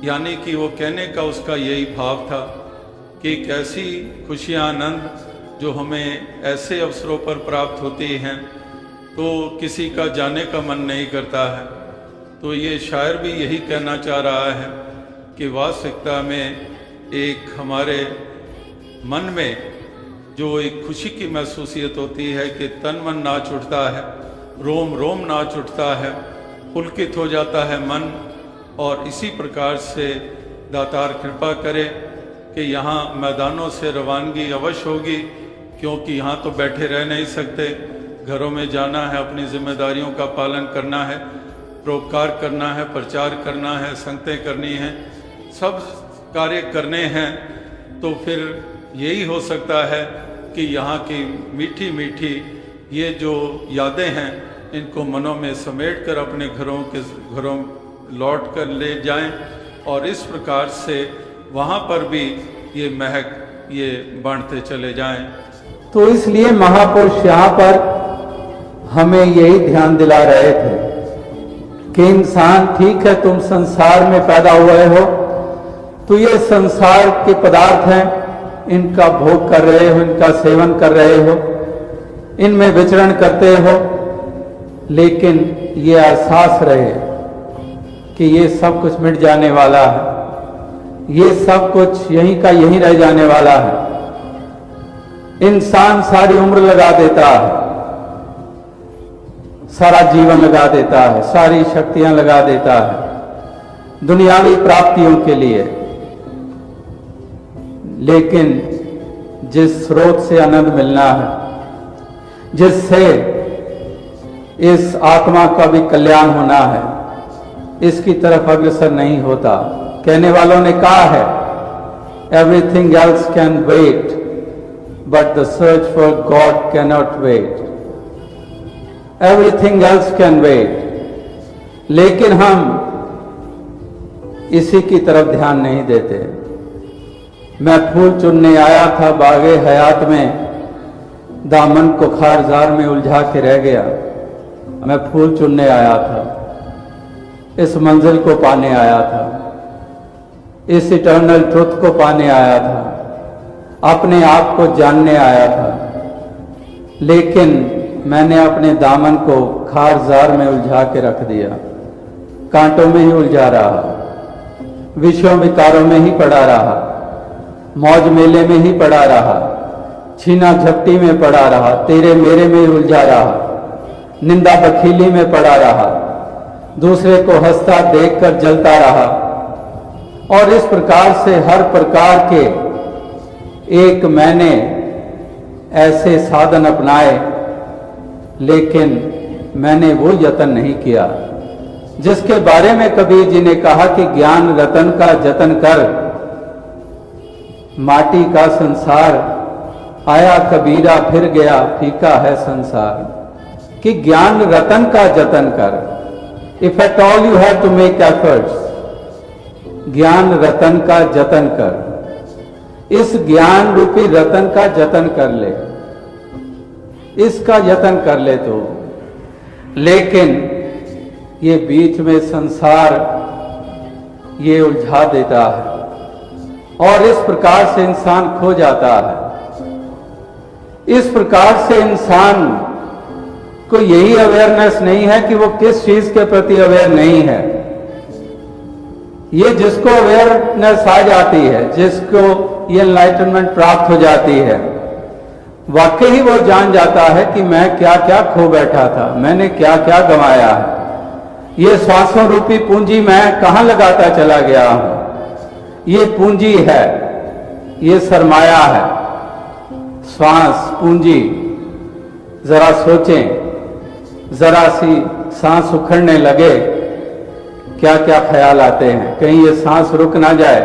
यानी कि वो कहने का उसका यही भाव था कि एक ऐसी खुशियाँ, आनंद जो हमें ऐसे अवसरों पर प्राप्त होती हैं तो किसी का जाने का मन नहीं करता है। तो ये शायर भी यही कहना चाह रहा है कि वास्तविकता में एक हमारे मन में जो एक खुशी की महसूसियत होती है कि तन मन नाच उठता है, रोम रोम नाच उठता है, पुलकित हो जाता है मन। और इसी प्रकार से दातार कृपा करे कि यहाँ मैदानों से रवानगी अवश्य होगी, क्योंकि यहाँ तो बैठे रह नहीं सकते, घरों में जाना है, अपनी जिम्मेदारियों का पालन करना है, परोपकार करना है, प्रचार करना है, संगतें करनी हैं, सब कार्य करने हैं। तो फिर यही हो सकता है कि यहाँ की मीठी मीठी ये जो यादें हैं इनको मनों में समेट कर अपने घरों लौट कर ले जाएं, और इस प्रकार से वहाँ पर भी ये महक ये बांटते चले जाएं। तो इसलिए महापुरुष यहाँ पर हमें यही ध्यान दिला रहे थे कि इंसान, ठीक है तुम संसार में पैदा हुए हो तो ये संसार के पदार्थ हैं, इनका भोग कर रहे हो, इनका सेवन कर रहे हो, इनमें विचरण करते हो, लेकिन ये एहसास रहे कि ये सब कुछ मिट जाने वाला है, ये सब कुछ यहीं का यहीं रह जाने वाला है। इंसान सारी उम्र लगा देता है, सारा जीवन लगा देता है, सारी शक्तियां लगा देता है दुनियावी प्राप्तियों के लिए, लेकिन जिस स्रोत से आनंद मिलना है, जिससे इस आत्मा का भी कल्याण होना है, इसकी तरफ अग्रसर नहीं होता। कहने वालों ने कहा है, everything else can wait but the search for God can not wait. Everything else can wait, लेकिन हम इसी की तरफ ध्यान नहीं देते। मैं फूल चुनने आया था बागे हयात में, दामन को खारजार में उलझा के रह गया। मैं फूल चुनने आया था, इस मंजिल को पाने आया था, इस इटर्नल ट्रुथ को पाने आया था, अपने आप को जानने आया था, लेकिन मैंने अपने दामन को खारजार में उलझा के रख दिया, कांटों में ही उलझा रहा, विषयों विकारों में ही पड़ा रहा, मौज मेले में ही पड़ा रहा, छीना झपटी में पड़ा रहा, तेरे मेरे में उलझा रहा, निंदा बखीली में पड़ा रहा, दूसरे को हंसता देखकर जलता रहा। और इस प्रकार से हर प्रकार के एक मैंने ऐसे साधन अपनाए, लेकिन मैंने वो यत्न नहीं किया जिसके बारे में कबीर जी ने कहा कि ज्ञान रतन का जतन कर, माटी का संसार आया कबीरा फिर गया फीका है संसार। कि ज्ञान रतन का जतन कर, if at all you have to make efforts, ज्ञान रतन का जतन कर, इस ज्ञान रूपी रतन का जतन कर ले, इसका यत्न कर ले तो। लेकिन ये बीच में संसार ये उलझा देता है और इस प्रकार से इंसान खो जाता है। इस प्रकार से इंसान को यही अवेयरनेस नहीं है कि वो किस चीज के प्रति अवेयर नहीं है। ये जिसको अवेयरनेस आ जाती है, जिसको ये एनलाइटनमेंट प्राप्त हो जाती है, वाकई ही वो जान जाता है कि मैं क्या क्या खो बैठा था, मैंने क्या क्या गंवाया है, ये श्वासों रूपी पूंजी मैं कहां लगाता चला गया हूं। ये पूंजी है, ये सरमाया है, श्वास पूंजी। जरा सोचें, जरा सी सांस उखड़ने लगे, क्या क्या ख्याल आते हैं। कहीं ये सांस रुक ना जाए,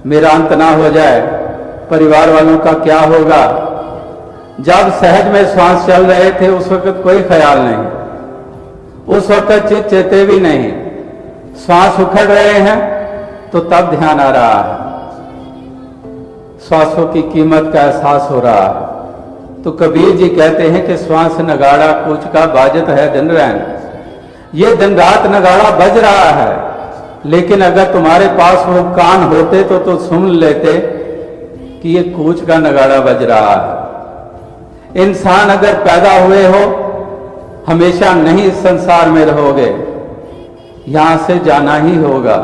मेरा अंत ना हो जाए, परिवार वालों का क्या होगा। जब सहज में श्वास चल रहे थे उस वक्त कोई ख्याल नहीं, उस वक्त चित चेते भी नहीं। श्वास उखड़ रहे हैं तो तब ध्यान आ रहा है, श्वासों की कीमत का एहसास हो रहा है। तो कबीर जी कहते हैं कि श्वास नगाड़ा कूच का बाजत है दिन रैन। ये दिन रात नगाड़ा बज रहा है, लेकिन अगर तुम्हारे पास वो कान होते तो सुन लेते कि ये कूच का नगाड़ा बज रहा है। इंसान अगर पैदा हुए हो, हमेशा नहीं इस संसार में रहोगे, यहां से जाना ही होगा।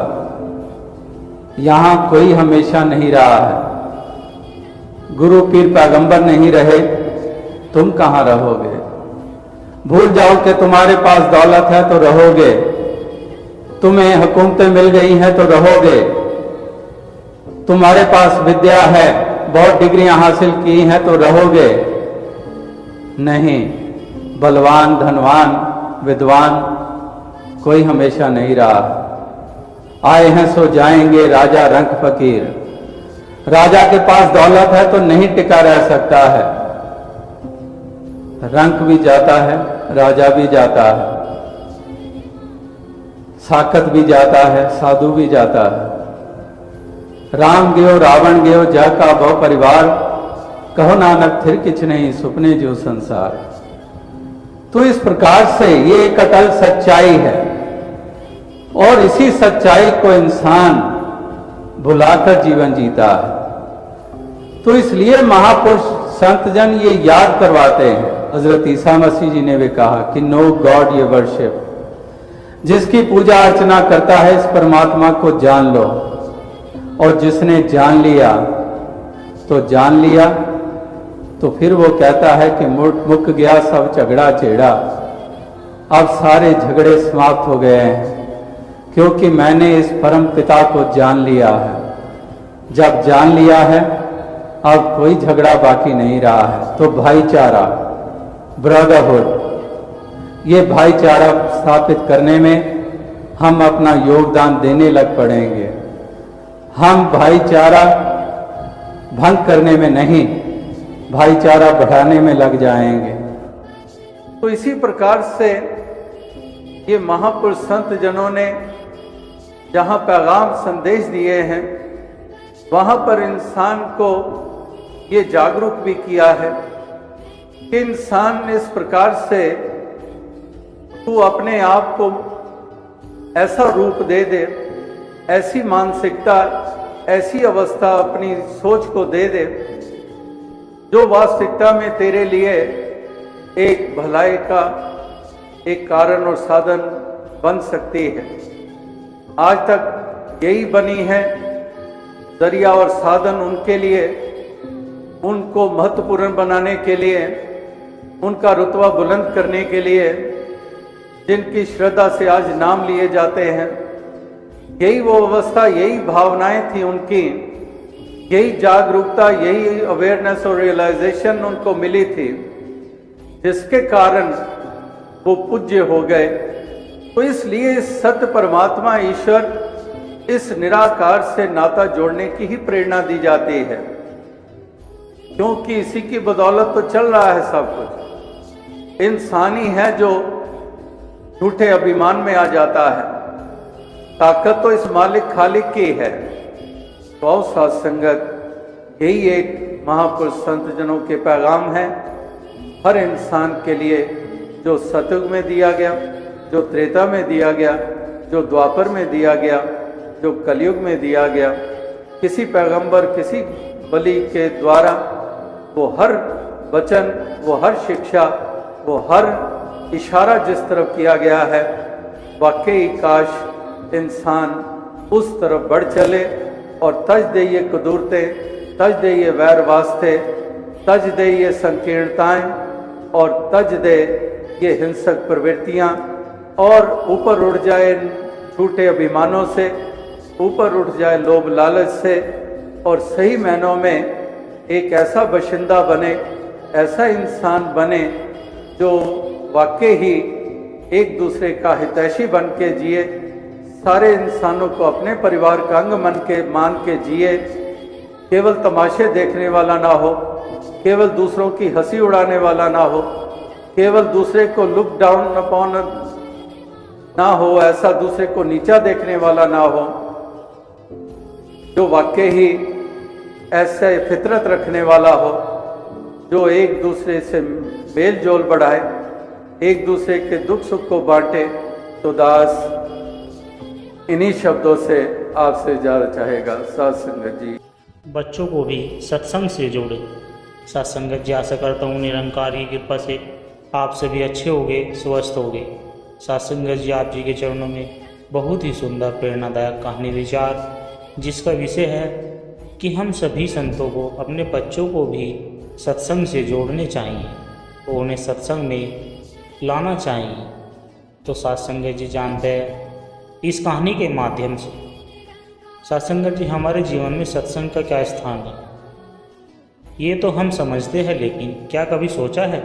यहां कोई हमेशा नहीं रहा है। गुरु पीर पैगंबर नहीं रहे, तुम कहां रहोगे। भूल जाओ कि तुम्हारे पास दौलत है तो रहोगे, तुम्हें हुकूमतें मिल गई हैं तो रहोगे, तुम्हारे पास विद्या है, बहुत डिग्रियां हासिल की हैं तो रहोगे। नहीं, बलवान, धनवान, विद्वान कोई हमेशा नहीं रहा। आए हैं सो जाएंगे, राजा रंक फकीर। राजा के पास दौलत है तो नहीं टिका रह सकता है, रंक भी जाता है, राजा भी जाता है, साकत भी जाता है, साधु भी जाता है। राम गयो रावण गयो जा का बहु परिवार, कहो नानक थिर किछ नहीं सुपने जो संसार। तो इस प्रकार से ये एक अटल सच्चाई है और इसी सच्चाई को इंसान भुलाकर जीवन जीता है। तो इसलिए महापुरुष संत जन ये याद करवाते हैं। हजरत ईसा मसीह जी ने भी कहा कि नो गॉड ये वर्शिप, जिसकी पूजा अर्चना करता है इस परमात्मा को जान लो। और जिसने जान लिया तो जान लिया, तो फिर वो कहता है कि मुक गया सब झगड़ा छेड़ा। अब सारे झगड़े समाप्त हो गए हैं, क्योंकि मैंने इस परम पिता को जान लिया है। जब जान लिया है, अब कोई झगड़ा बाकी नहीं रहा है। तो भाईचारा, ब्रदरहुड, ये भाईचारा स्थापित करने में हम अपना योगदान देने लग पड़ेंगे। हम भाईचारा भंग करने में नहीं, भाईचारा बढ़ाने में लग जाएंगे। तो इसी प्रकार से ये महापुरुष संत जनों ने जहाँ पैगाम संदेश दिए हैं, वहाँ पर इंसान को ये जागरूक भी किया है कि इंसान इस प्रकार से तू अपने आप को ऐसा रूप दे दे, ऐसी मानसिकता, ऐसी अवस्था अपनी सोच को दे दे जो वास्तविकता में तेरे लिए एक भलाई का एक कारण और साधन बन सकती है। आज तक यही बनी है, जरिया और साधन उनके लिए, उनको महत्वपूर्ण बनाने के लिए, उनका रुतबा बुलंद करने के लिए, जिनकी श्रद्धा से आज नाम लिए जाते हैं। यही वो अवस्था, यही भावनाएं थी उनकी, यही जागरूकता, यही अवेयरनेस और रियलाइजेशन उनको मिली थी, जिसके कारण वो पूज्य हो गए। तो इसलिए सत्य परमात्मा ईश्वर इस निराकार से नाता जोड़ने की ही प्रेरणा दी जाती है, क्योंकि इसी की बदौलत तो चल रहा है सब कुछ। इंसान ही है जो झूठे अभिमान में आ जाता है, ताकत तो इस मालिक खालिक की है। तो आओ साथ संगत, यही एक महापुरुष संत जनों के पैगाम है हर इंसान के लिए, जो सतयुग में दिया गया, जो त्रेता में दिया गया, जो द्वापर में दिया गया, जो कलयुग में दिया गया, किसी पैगंबर, किसी बलि के द्वारा वो हर वचन, वो हर शिक्षा, वो हर इशारा जिस तरफ किया गया है, वाकई काश इंसान उस तरफ बढ़ चले और तज दे ये कदूरतें, तज दे ये वैर वास्ते, तज दे ये संकीर्णताएं और तज दे ये हिंसक प्रवृत्तियां और ऊपर उड़ जाए झूठे अभिमानों से, ऊपर उठ जाए लोभ लालच से और सही मायनों में एक ऐसा बशिंदा बने, ऐसा इंसान बने जो वाकई ही एक दूसरे का हितैषी बन के जिए, सारे इंसानों को अपने परिवार का अंग मान के जिए, केवल तमाशे देखने वाला ना हो, केवल दूसरों की हंसी उड़ाने वाला ना हो, केवल दूसरे को लुक डाउन अपॉन ना हो, ऐसा दूसरे को नीचा देखने वाला ना हो, जो वाकई ही ऐसे फितरत रखने वाला हो, जो एक दूसरे से मेल जोल बढ़ाए, एक दूसरे के दुख सुख को बांटे। तो दास इन्हीं शब्दों से आपसे ज़्यादा चाहेगा साथ संगत जी। बच्चों को भी सत्संग से जोड़े। साथ संगत जी, आशा करता हूँ निरंकार की कृपा से आप सभी अच्छे होंगे, स्वस्थ होंगे। साथ संगत जी, आप जी के चरणों में बहुत ही सुंदर प्रेरणादायक कहानी विचार, जिसका विषय है कि हम सभी संतों को अपने बच्चों को भी सत्संग से जोड़ने चाहिए और उन्हें सत्संग में लाना चाहिए। तो साथ संगत जी जानते हैं इस कहानी के माध्यम से साथ संगत जी हमारे जीवन में सत्संग का क्या स्थान है, ये तो हम समझते हैं, लेकिन क्या कभी सोचा है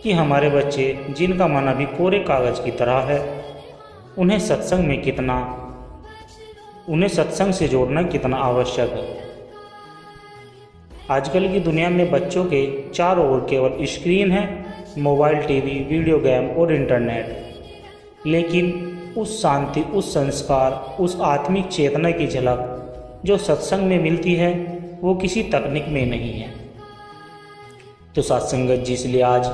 कि हमारे बच्चे जिनका मन अभी कोरे कागज की तरह है, उन्हें सत्संग से जोड़ना कितना आवश्यक है। आजकल की दुनिया में बच्चों के चारों ओर केवल स्क्रीन है, मोबाइल, टीवी, वीडियो गेम और इंटरनेट, लेकिन उस शांति, उस संस्कार, उस आत्मिक चेतना की झलक जो सत्संग में मिलती है वो किसी तकनीक में नहीं है। तो सत्संगत जी, इसलिए आज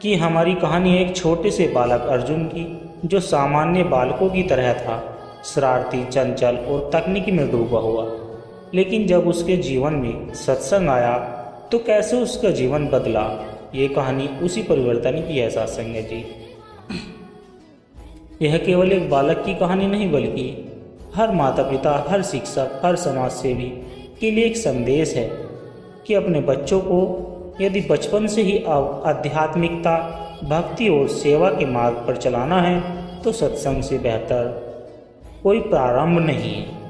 की हमारी कहानी एक छोटे से बालक अर्जुन की, जो सामान्य बालकों की तरह था, शरारती, चंचल और तकनीकी में डूबा हुआ, लेकिन जब उसके जीवन में सत्संग आया तो कैसे उसका जीवन बदला। ये कहानी उसी परिवर्तन की है साथ संगत जी। यह केवल एक बालक की कहानी नहीं, बल्कि हर माता पिता, हर शिक्षक, हर समाज सेवी के लिए एक संदेश है कि अपने बच्चों को यदि बचपन से ही आध्यात्मिकता, भक्ति और सेवा के मार्ग पर चलाना है तो सत्संग से बेहतर कोई प्रारंभ नहीं है।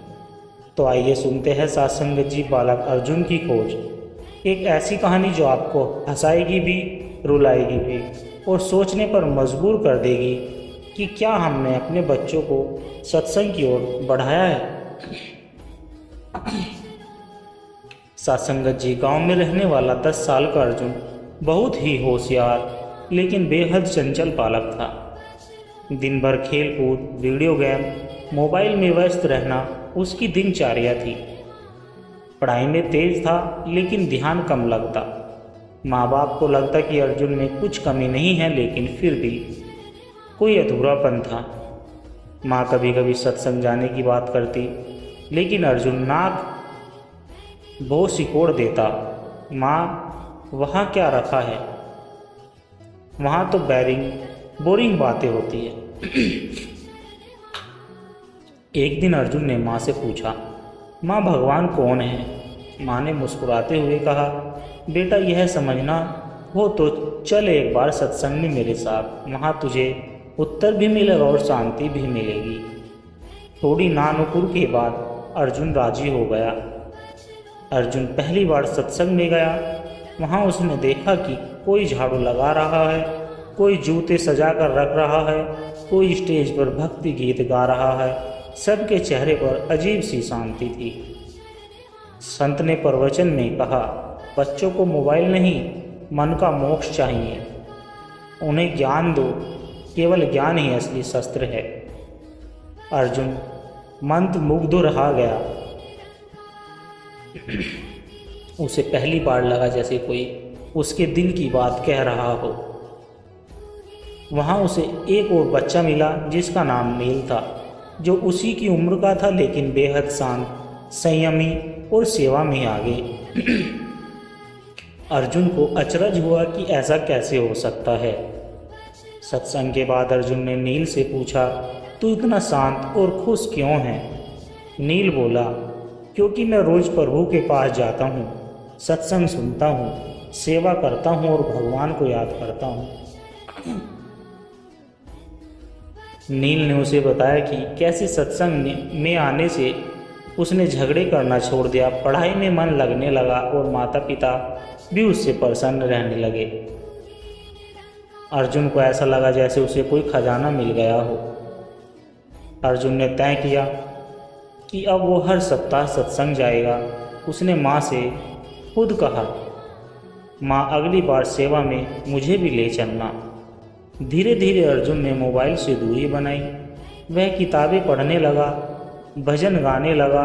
तो आइए सुनते हैं साथ संगत जी बालक अर्जुन की खोज, एक ऐसी कहानी जो आपको हंसाएगी भी, रुलाएगी भी और सोचने पर मजबूर कर देगी कि क्या हमने अपने बच्चों को सत्संग की ओर बढ़ाया है। साथ संगत जी, गांव में रहने वाला 10 साल का अर्जुन बहुत ही होशियार लेकिन बेहद चंचल बालक था। दिन भर खेल कूद, वीडियो गेम, मोबाइल में व्यस्त रहना उसकी दिनचर्या थी। पढ़ाई में तेज था लेकिन ध्यान कम लगता। माँ बाप को लगता कि अर्जुन में कुछ कमी नहीं है, लेकिन फिर भी कोई अधूरापन था। माँ कभी कभी सत्संग जाने की बात करती, लेकिन अर्जुन नाक बो सिकोड़ देता। माँ, वहाँ क्या रखा है, वहाँ तो बोरिंग बातें होती है। एक दिन अर्जुन ने माँ से पूछा, माँ भगवान कौन है। माँ ने मुस्कुराते हुए कहा, बेटा यह समझना हो तो चल एक बार सत्संग में मेरे साथ, वहाँ तुझे उत्तर भी मिलेगा और शांति भी मिलेगी। थोड़ी नानुकुर के बाद अर्जुन राजी हो गया। अर्जुन पहली बार सत्संग में गया। वहाँ उसने देखा कि कोई झाड़ू लगा रहा है, कोई जूते सजा कर रख रहा है, कोई स्टेज पर भक्ति गीत गा रहा है। सबके चेहरे पर अजीब सी शांति थी। संत ने प्रवचन में कहा, बच्चों को मोबाइल नहीं, मन का मोक्ष चाहिए। उन्हें ज्ञान दो, केवल ज्ञान ही असली शस्त्र है। अर्जुन मंत्रमुग्ध रहा गया। उसे पहली बार लगा जैसे कोई उसके दिल की बात कह रहा हो। वहाँ उसे एक और बच्चा मिला जिसका नाम नील था। जो उसी की उम्र का था, लेकिन बेहद शांत, संयमी और सेवा में आगे। अर्जुन को अचरज हुआ कि ऐसा कैसे हो सकता है। सत्संग के बाद अर्जुन ने नील से पूछा, तू इतना शांत और खुश क्यों है? नील बोला, क्योंकि मैं रोज प्रभु के पास जाता हूँ, सत्संग सुनता हूँ, सेवा करता हूँ और भगवान को याद करता हूँ। नील ने उसे बताया कि कैसे सत्संग में आने से उसने झगड़े करना छोड़ दिया, पढ़ाई में मन लगने लगा और माता पिता भी उससे प्रसन्न रहने लगे। अर्जुन को ऐसा लगा जैसे उसे कोई खजाना मिल गया हो। अर्जुन ने तय किया कि अब वो हर सप्ताह सत्संग जाएगा। उसने माँ से खुद कहा, माँ अगली बार सेवा में मुझे भी ले चलना। धीरे धीरे अर्जुन ने मोबाइल से दूरी बनाई। वह किताबें पढ़ने लगा, भजन गाने लगा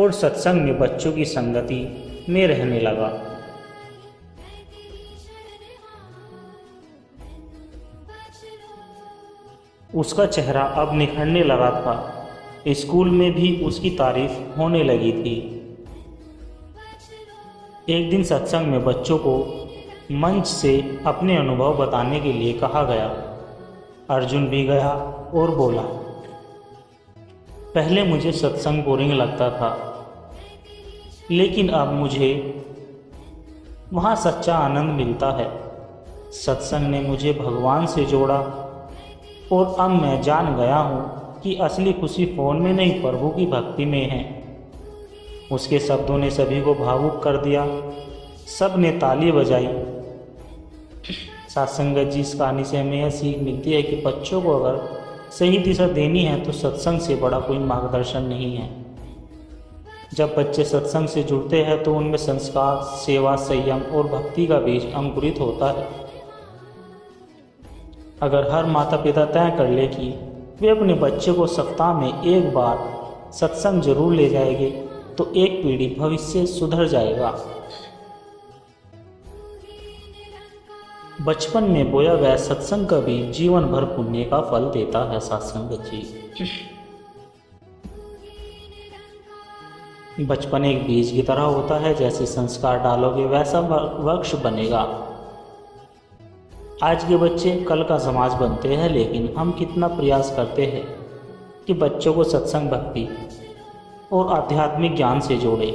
और सत्संग में बच्चों की संगति में रहने लगा। उसका चेहरा अब निखरने लगा था। स्कूल में भी उसकी तारीफ होने लगी थी। एक दिन सत्संग में बच्चों को मंच से अपने अनुभव बताने के लिए कहा गया। अर्जुन भी गया और बोला, पहले मुझे सत्संग बोरिंग लगता था, लेकिन अब मुझे वहाँ सच्चा आनंद मिलता है। सत्संग ने मुझे भगवान से जोड़ा और अब मैं जान गया हूँ कि असली खुशी फ़ोन में नहीं, प्रभु की भक्ति में है। उसके शब्दों ने सभी को भावुक कर दिया। सब ने ताली बजाई। सत्संगत जी, इस कहानी से हमें यह सीख मिलती है कि बच्चों को अगर सही दिशा देनी है तो सत्संग से बड़ा कोई मार्गदर्शन नहीं है। जब बच्चे सत्संग से जुड़ते हैं तो उनमें संस्कार, सेवा, संयम और भक्ति का बीज अंकुरित होता है। अगर हर माता पिता तय कर ले कि वे अपने बच्चे को सप्ताह में एक बार सत्संग जरूर ले जाएंगे तो एक पीढ़ी भविष्य सुधर जाएगा। बचपन में बोया गया सत्संग का बीज जीवन भर पुण्य का फल देता है। सत्संग जी, बचपन एक बीज की तरह होता है, जैसे संस्कार डालोगे वैसा वृक्ष बनेगा। आज के बच्चे कल का समाज बनते हैं, लेकिन हम कितना प्रयास करते हैं कि बच्चों को सत्संग, भक्ति और आध्यात्मिक ज्ञान से जोड़े।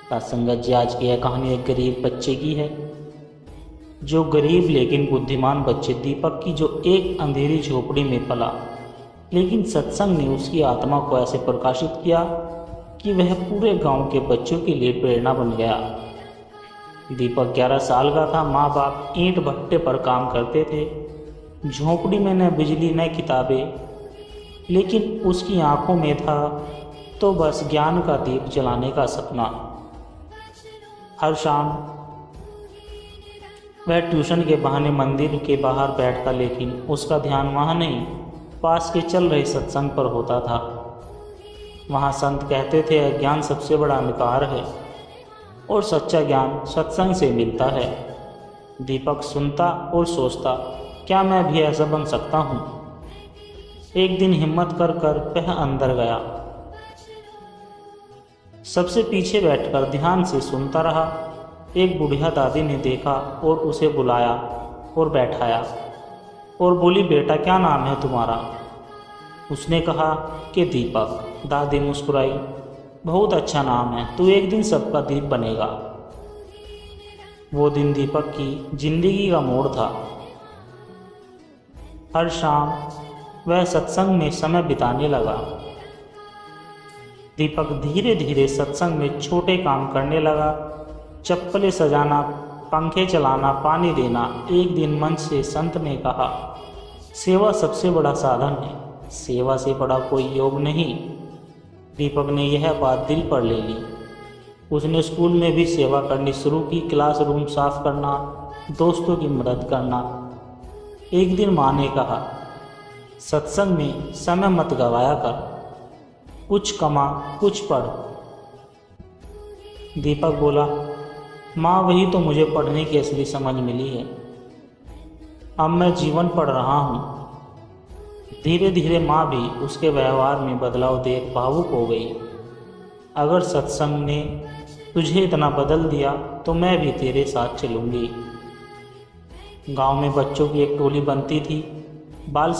सत्संगत जी, आज की यह कहानी एक गरीब बच्चे की है, जो गरीब लेकिन बुद्धिमान बच्चे दीपक की, जो एक अंधेरी झोपड़ी में पला, लेकिन सत्संग ने उसकी आत्मा को ऐसे प्रकाशित किया कि वह पूरे गांव के बच्चों के लिए प्रेरणा बन गया। दीपक 11 साल का था। माँ बाप ईंट भट्टे पर काम करते थे। झोंपड़ी में न बिजली न किताबें, लेकिन उसकी आंखों में था तो बस ज्ञान का दीप जलाने का सपना। हर शाम वह ट्यूशन के बहाने मंदिर के बाहर बैठता, लेकिन उसका ध्यान वहाँ नहीं, पास के चल रहे सत्संग पर होता था। वहाँ संत कहते थे, अज्ञान सबसे बड़ा अंधकार है और सच्चा ज्ञान सत्संग से मिलता है। दीपक सुनता और सोचता, क्या मैं भी ऐसा बन सकता हूँ? एक दिन हिम्मत कर वह अंदर गया। सबसे पीछे बैठकर ध्यान से सुनता रहा। एक बुढ़िया दादी ने देखा और उसे बुलाया और बैठाया और बोली, बेटा क्या नाम है तुम्हारा? उसने कहा कि दीपक। दादी मुस्कुराई, बहुत अच्छा नाम है, तू एक दिन सबका दीप बनेगा। वो दिन दीपक की जिंदगी का मोड़ था। हर शाम वह सत्संग में समय बिताने लगा। दीपक धीरे धीरे सत्संग में छोटे काम करने लगा, चप्पलें सजाना, पंखे चलाना, पानी देना। एक दिन मंच से संत ने कहा, सेवा सबसे बड़ा साधन है, सेवा से बड़ा कोई योग नहीं। दीपक ने यह बात दिल पर ले ली। उसने स्कूल में भी सेवा करनी शुरू की, क्लासरूम साफ करना, दोस्तों की मदद करना। एक दिन माँ ने कहा, सत्संग में समय मत गवाया कर, कुछ कमा कुछ पढ़। दीपक बोला, माँ वही तो मुझे पढ़ने की असली समझ मिली है, अब मैं जीवन पढ़ रहा हूँ। धीरे धीरे माँ भी उसके व्यवहार में बदलाव देख भावुक हो गई। अगर सत्संग ने तुझे इतना बदल दिया तो मैं भी तेरे साथ चलूँगी। गांव में बच्चों की एक टोली बनती थी। बाल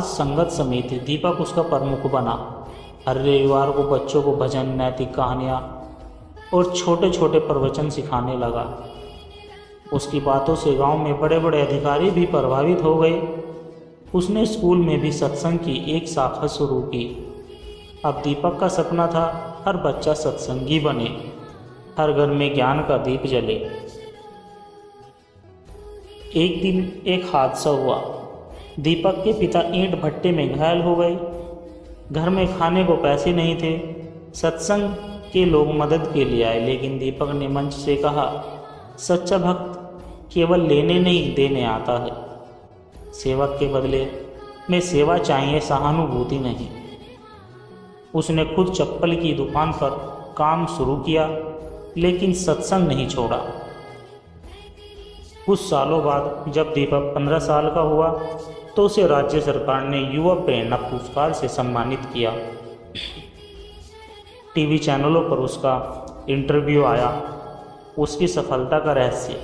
संगत समिति दीपक उसका प्रमुख बना। हर रविवार को बच्चों को भजन, नैतिक कहानियाँ और छोटे छोटे प्रवचन सिखाने लगा। उसकी बातों से गांव में बड़े बड़े अधिकारी भी प्रभावित हो गए। उसने स्कूल में भी सत्संग की एक शाखा शुरू की। अब दीपक का सपना था हर बच्चा सत्संगी बने, हर घर में ज्ञान का दीप जले। एक दिन एक हादसा हुआ। दीपक के पिता ईंट भट्टे में घायल हो गए। घर में खाने को पैसे नहीं थे। सत्संग के लोग मदद के लिए आए, लेकिन दीपक ने मंच से कहा, सच्चा भक्त केवल लेने नहीं देने आता है। सेवक के बदले में सेवा चाहिए, सहानुभूति नहीं। उसने खुद चप्पल की दुकान पर काम शुरू किया, लेकिन सत्संग नहीं छोड़ा। कुछ सालों बाद जब दीपक 15 साल का हुआ तो उसे राज्य सरकार ने युवा प्रेरणा पुरस्कार से सम्मानित किया। टीवी चैनलों पर उसका इंटरव्यू आया, उसकी सफलता का रहस्य।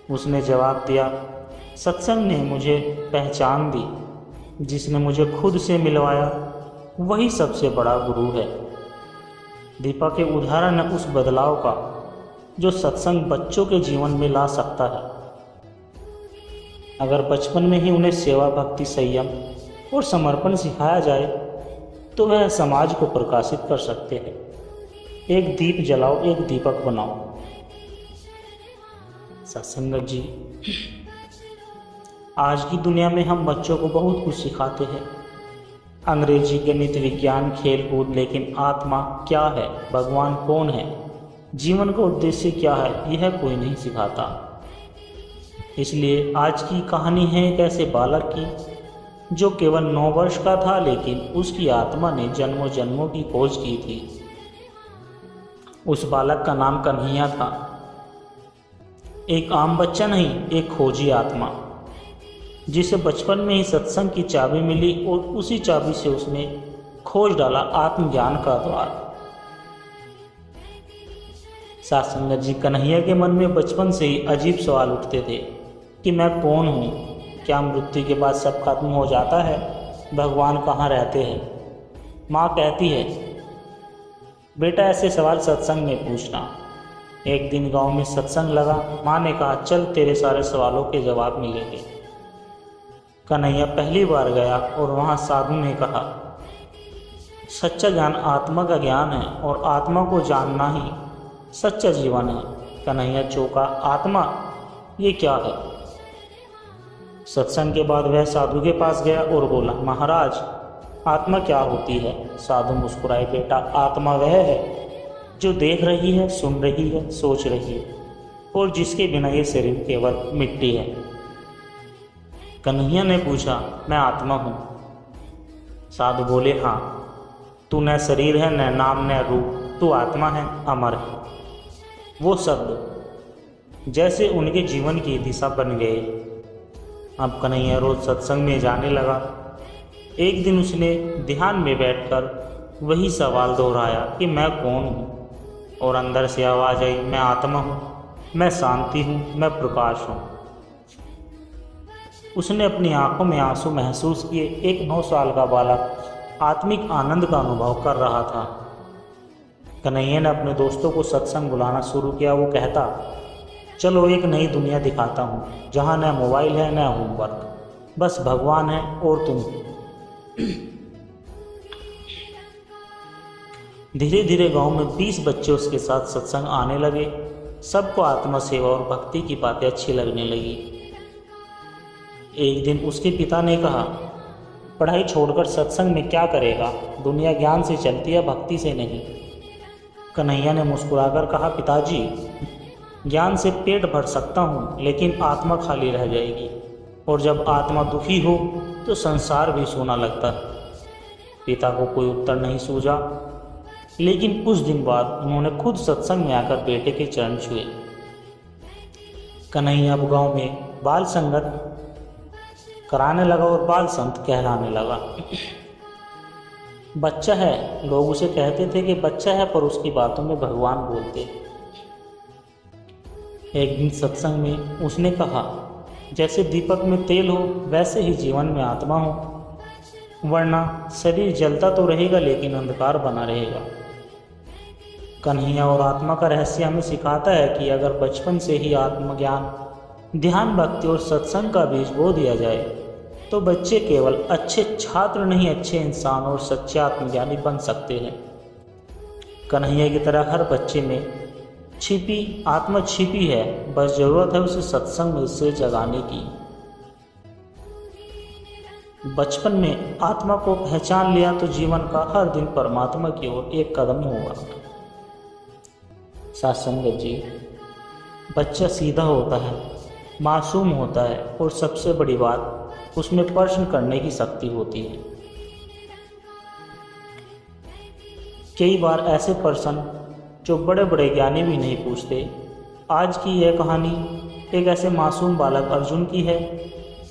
उसने जवाब दिया, सत्संग ने मुझे पहचान दी, जिसने मुझे खुद से मिलवाया वही सबसे बड़ा गुरु है। दीपक के उदाहरण है उस बदलाव का जो सत्संग बच्चों के जीवन में ला सकता है। अगर बचपन में ही उन्हें सेवा, भक्ति, संयम और समर्पण सिखाया जाए तो वह समाज को प्रकाशित कर सकते हैं। एक दीप जलाओ, एक दीपक बनाओ। सत्संगत जी, आज की दुनिया में हम बच्चों को बहुत कुछ सिखाते हैं, अंग्रेजी, गणित, विज्ञान, खेल कूद, लेकिन आत्मा क्या है, भगवान कौन है, जीवन का उद्देश्य क्या है, यह कोई नहीं सिखाता। इसलिए आज की कहानी है एक ऐसे बालक की जो केवल 9 वर्ष का था, लेकिन उसकी आत्मा ने जन्मों जन्मों की खोज की थी। उस बालक का नाम कन्हैया था। एक आम बच्चा नहीं, एक खोजी आत्मा, जिसे बचपन में ही सत्संग की चाबी मिली और उसी चाबी से उसने खोज डाला आत्मज्ञान का द्वार। सत्संगत जी, कन्हैया के मन में बचपन से ही अजीब सवाल उठते थे कि मैं कौन हूँ, क्या मृत्यु के बाद सब खत्म हो जाता है, भगवान कहाँ रहते हैं। माँ कहती है, बेटा ऐसे सवाल सत्संग में पूछना। एक दिन गांव में सत्संग लगा। माँ ने कहा, चल तेरे सारे सवालों के जवाब मिलेंगे। कन्हैया पहली बार गया और वहाँ साधु ने कहा, सच्चा ज्ञान आत्मा का ज्ञान है और आत्मा को जानना ही सच्चा जीवन है। कन्हैया चौंका, आत्मा ये क्या है? सत्संग के बाद वह साधु के पास गया और बोला, महाराज आत्मा क्या होती है? साधु मुस्कुराए, बेटा आत्मा वह है जो देख रही है, सुन रही है, सोच रही है और जिसके बिना ये शरीर केवल मिट्टी है। कन्हैया ने पूछा, मैं आत्मा हूँ? साधु बोले, हाँ, तू न शरीर है, न नाम, न रूप, तू आत्मा है, अमर है। वो शब्द जैसे उनके जीवन की दिशा बन गए। अब कन्हैया रोज सत्संग में जाने लगा। एक दिन उसने ध्यान में बैठकर वही सवाल दोहराया कि मैं कौन हूँ, और अंदर से आवाज आई, मैं आत्मा हूँ, मैं शांति हूँ, मैं प्रकाश हूँ। उसने अपनी आंखों में आंसू महसूस किए। एक 9 साल का बालक आत्मिक आनंद का अनुभव कर रहा था। कन्हैया ने अपने दोस्तों को सत्संग बुलाना शुरू किया। वो कहता, चलो एक नई दुनिया दिखाता हूँ, जहाँ न मोबाइल है न होमवर्क, बस भगवान है और तुम। धीरे धीरे गांव में 20 बच्चे उसके साथ सत्संग आने लगे। सबको आत्मा सेवा और भक्ति की बातें अच्छी लगने लगी। एक दिन उसके पिता ने कहा, पढ़ाई छोड़कर सत्संग में क्या करेगा? दुनिया ज्ञान से चलती है, भक्ति से नहीं। कन्हैया ने मुस्कुराकर कहा, पिताजी ज्ञान से पेट भर सकता हूँ, लेकिन आत्मा खाली रह जाएगी, और जब आत्मा दुखी हो तो संसार भी सोना लगता है। पिता को कोई उत्तर नहीं सूझा, लेकिन कुछ दिन बाद उन्होंने खुद सत्संग में आकर बेटे के चरण छुए। कन्हैया अब गाँव में बाल संगत कराने लगा और बाल संत कहलाने लगा। बच्चा है, लोग उसे कहते थे कि बच्चा है, पर उसकी बातों में भगवान बोलते। एक दिन सत्संग में उसने कहा, जैसे दीपक में तेल हो वैसे ही जीवन में आत्मा हो, वरना शरीर जलता तो रहेगा लेकिन अंधकार बना रहेगा। कन्हैया और आत्मा का रहस्य हमें सिखाता है कि अगर बचपन से ही आत्मज्ञान, ध्यान, भक्ति और सत्संग का बीज बो दिया जाए तो बच्चे केवल अच्छे छात्र नहीं, अच्छे इंसान और सच्चे आत्मज्ञानी बन सकते हैं। कन्हैया की तरह हर बच्चे में छिपी आत्मा छिपी है, बस जरूरत है उसे सत्संग में से जगाने की। बचपन में आत्मा को पहचान लिया तो जीवन का हर दिन परमात्मा की ओर एक कदम होगा। साथ संगत जी, बच्चा सीधा होता है, मासूम होता है और सबसे बड़ी बात उसमें प्रश्न करने की शक्ति होती है। कई बार ऐसे प्रश्न जो बड़े बड़े ज्ञानी भी नहीं पूछते। आज की यह कहानी एक ऐसे मासूम बालक अर्जुन की है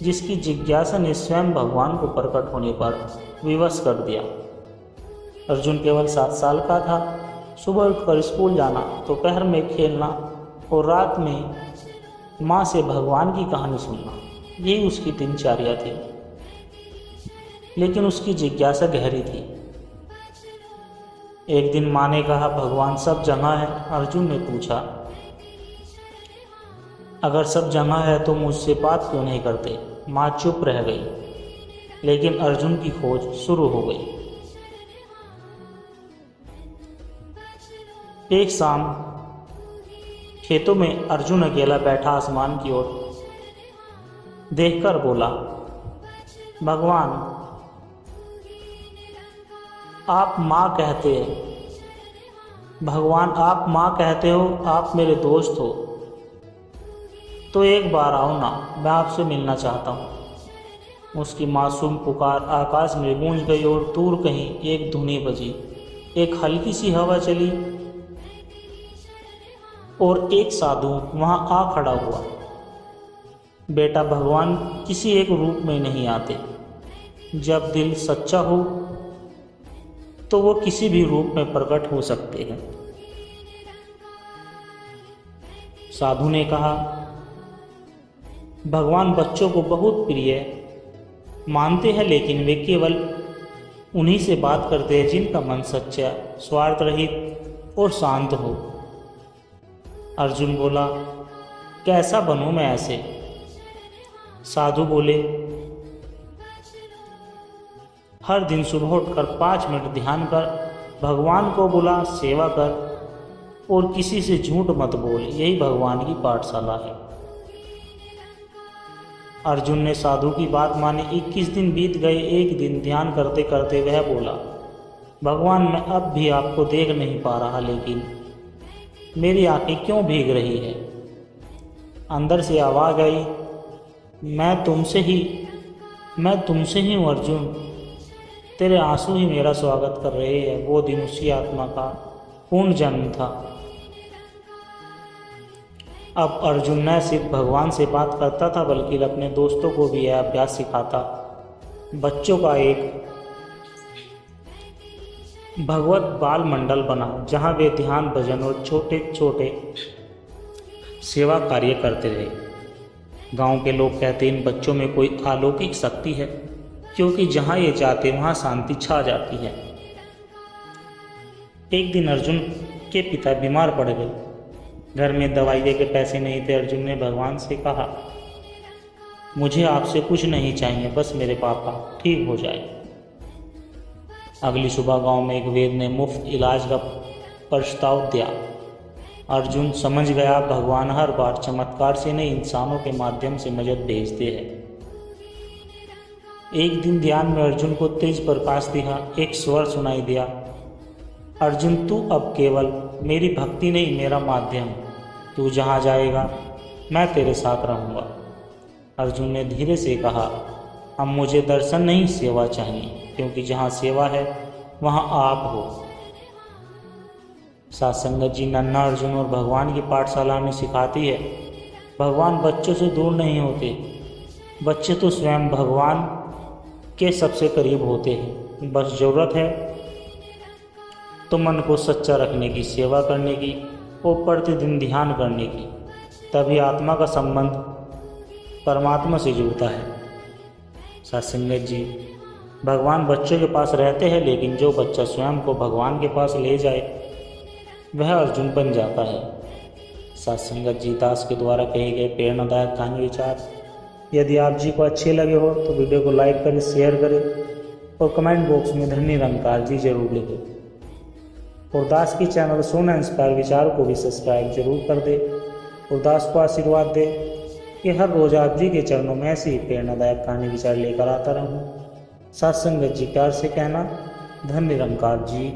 जिसकी जिज्ञासा ने स्वयं भगवान को प्रकट होने पर विवश कर दिया। अर्जुन केवल 7 साल का था। सुबह उठकर स्कूल जाना, दोपहर में खेलना और रात में माँ से भगवान की कहानी सुनना, यही उसकी दिनचर्या थी। लेकिन उसकी जिज्ञासा गहरी थी। एक दिन माँ ने कहा, भगवान सब जगह है। अर्जुन ने पूछा, अगर सब जगह है तो मुझसे बात क्यों नहीं करते? माँ चुप रह गई, लेकिन अर्जुन की खोज शुरू हो गई। एक शाम खेतों में अर्जुन अकेला बैठा आसमान की ओर देखकर बोला, भगवान आप माँ कहते हैं, भगवान आप माँ कहते हो, आप मेरे दोस्त हो, तो एक बार आओ ना, मैं आपसे मिलना चाहता हूँ। उसकी मासूम पुकार आकाश में गूंज गई और दूर कहीं एक धुनी बजी। एक हल्की सी हवा चली और एक साधु वहाँ आ खड़ा हुआ। बेटा, भगवान किसी एक रूप में नहीं आते। जब दिल सच्चा हो तो वो किसी भी रूप में प्रकट हो सकते हैं। साधु ने कहा, भगवान बच्चों को बहुत प्रिय मानते हैं, लेकिन वे केवल उन्हीं से बात करते हैं जिनका मन सच्चा, स्वार्थ रहित और शांत हो। अर्जुन बोला, कैसा बनूं मैं ऐसे? साधु बोले, हर दिन सुबह उठकर 5 मिनट ध्यान कर, भगवान को बुला, सेवा कर और किसी से झूठ मत बोल, यही भगवान की पाठशाला है। अर्जुन ने साधु की बात मानी। 21 दिन बीत गए। एक दिन ध्यान करते करते वह बोला, भगवान मैं अब भी आपको देख नहीं पा रहा, लेकिन मेरी आंखें क्यों भीग रही है? अंदर से आवाज़ आई, मैं तुमसे ही हूँ अर्जुन, तेरे आंसू ही मेरा स्वागत कर रहे हैं। वो दिन उसी आत्मा का पूर्ण जन्म था। अब अर्जुन न सिर्फ भगवान से बात करता था, बल्कि अपने दोस्तों को भी यह अभ्यास सिखाता। बच्चों का एक भगवत बाल मंडल बना, जहाँ वे ध्यान, भजन और छोटे छोटे सेवा कार्य करते रहे। गांव के लोग कहते इन बच्चों में कोई अलौकिक शक्ति है, क्योंकि जहाँ ये जाते वहाँ शांति छा जाती है। एक दिन अर्जुन के पिता बीमार पड़ गए। घर में दवाइयों के पैसे नहीं थे। अर्जुन ने भगवान से कहा, मुझे आपसे कुछ नहीं चाहिए, बस मेरे पापा ठीक हो जाए। अगली सुबह गांव में एक वैद्य ने मुफ्त इलाज का प्रस्ताव दिया। अर्जुन समझ गया, भगवान हर बार चमत्कार से नहीं, इंसानों के माध्यम से मदद भेजते हैं। एक दिन ध्यान में अर्जुन को तेज प्रकाश दिखा। एक स्वर सुनाई दिया, अर्जुन तू अब केवल मेरी भक्ति नहीं, मेरा माध्यम। तू जहाँ जाएगा मैं तेरे साथ रहूँगा। अर्जुन ने धीरे से कहा, अब मुझे दर्शन नहीं, सेवा चाहिए, क्योंकि जहाँ सेवा है वहाँ आप हो। साथ संगत जी, नन्हा अर्जुन और भगवान की पाठशाला में सिखाती है, भगवान बच्चों से दूर नहीं होते, बच्चे तो स्वयं भगवान के सबसे करीब होते हैं, बस ज़रूरत है तो मन को सच्चा रखने की, सेवा करने की और प्रतिदिन ध्यान करने की। तभी आत्मा का संबंध परमात्मा से जुड़ता है। सत्संगत जी, भगवान बच्चों के पास रहते हैं, लेकिन जो बच्चा स्वयं को भगवान के पास ले जाए वह अर्जुन बन जाता है। सत्संगत जी, दास के द्वारा कहे गए प्रेरणादायक कहानी विचार यदि आप जी को अच्छे लगे हो तो वीडियो को लाइक करें, शेयर करें और कमेंट बॉक्स में धन्य निरंकार जी जरूर लिखें। और दास की चैनल सोना इंस्पायर विचार को भी सब्सक्राइब जरूर कर दे और दास को आशीर्वाद दे कि हर रोज आप जी के चरणों में ऐसी प्रेरणादायक कहानी विचार लेकर आता रहूं। सत्संगत जी प्यार से कहना, धन्य निरंकार जी।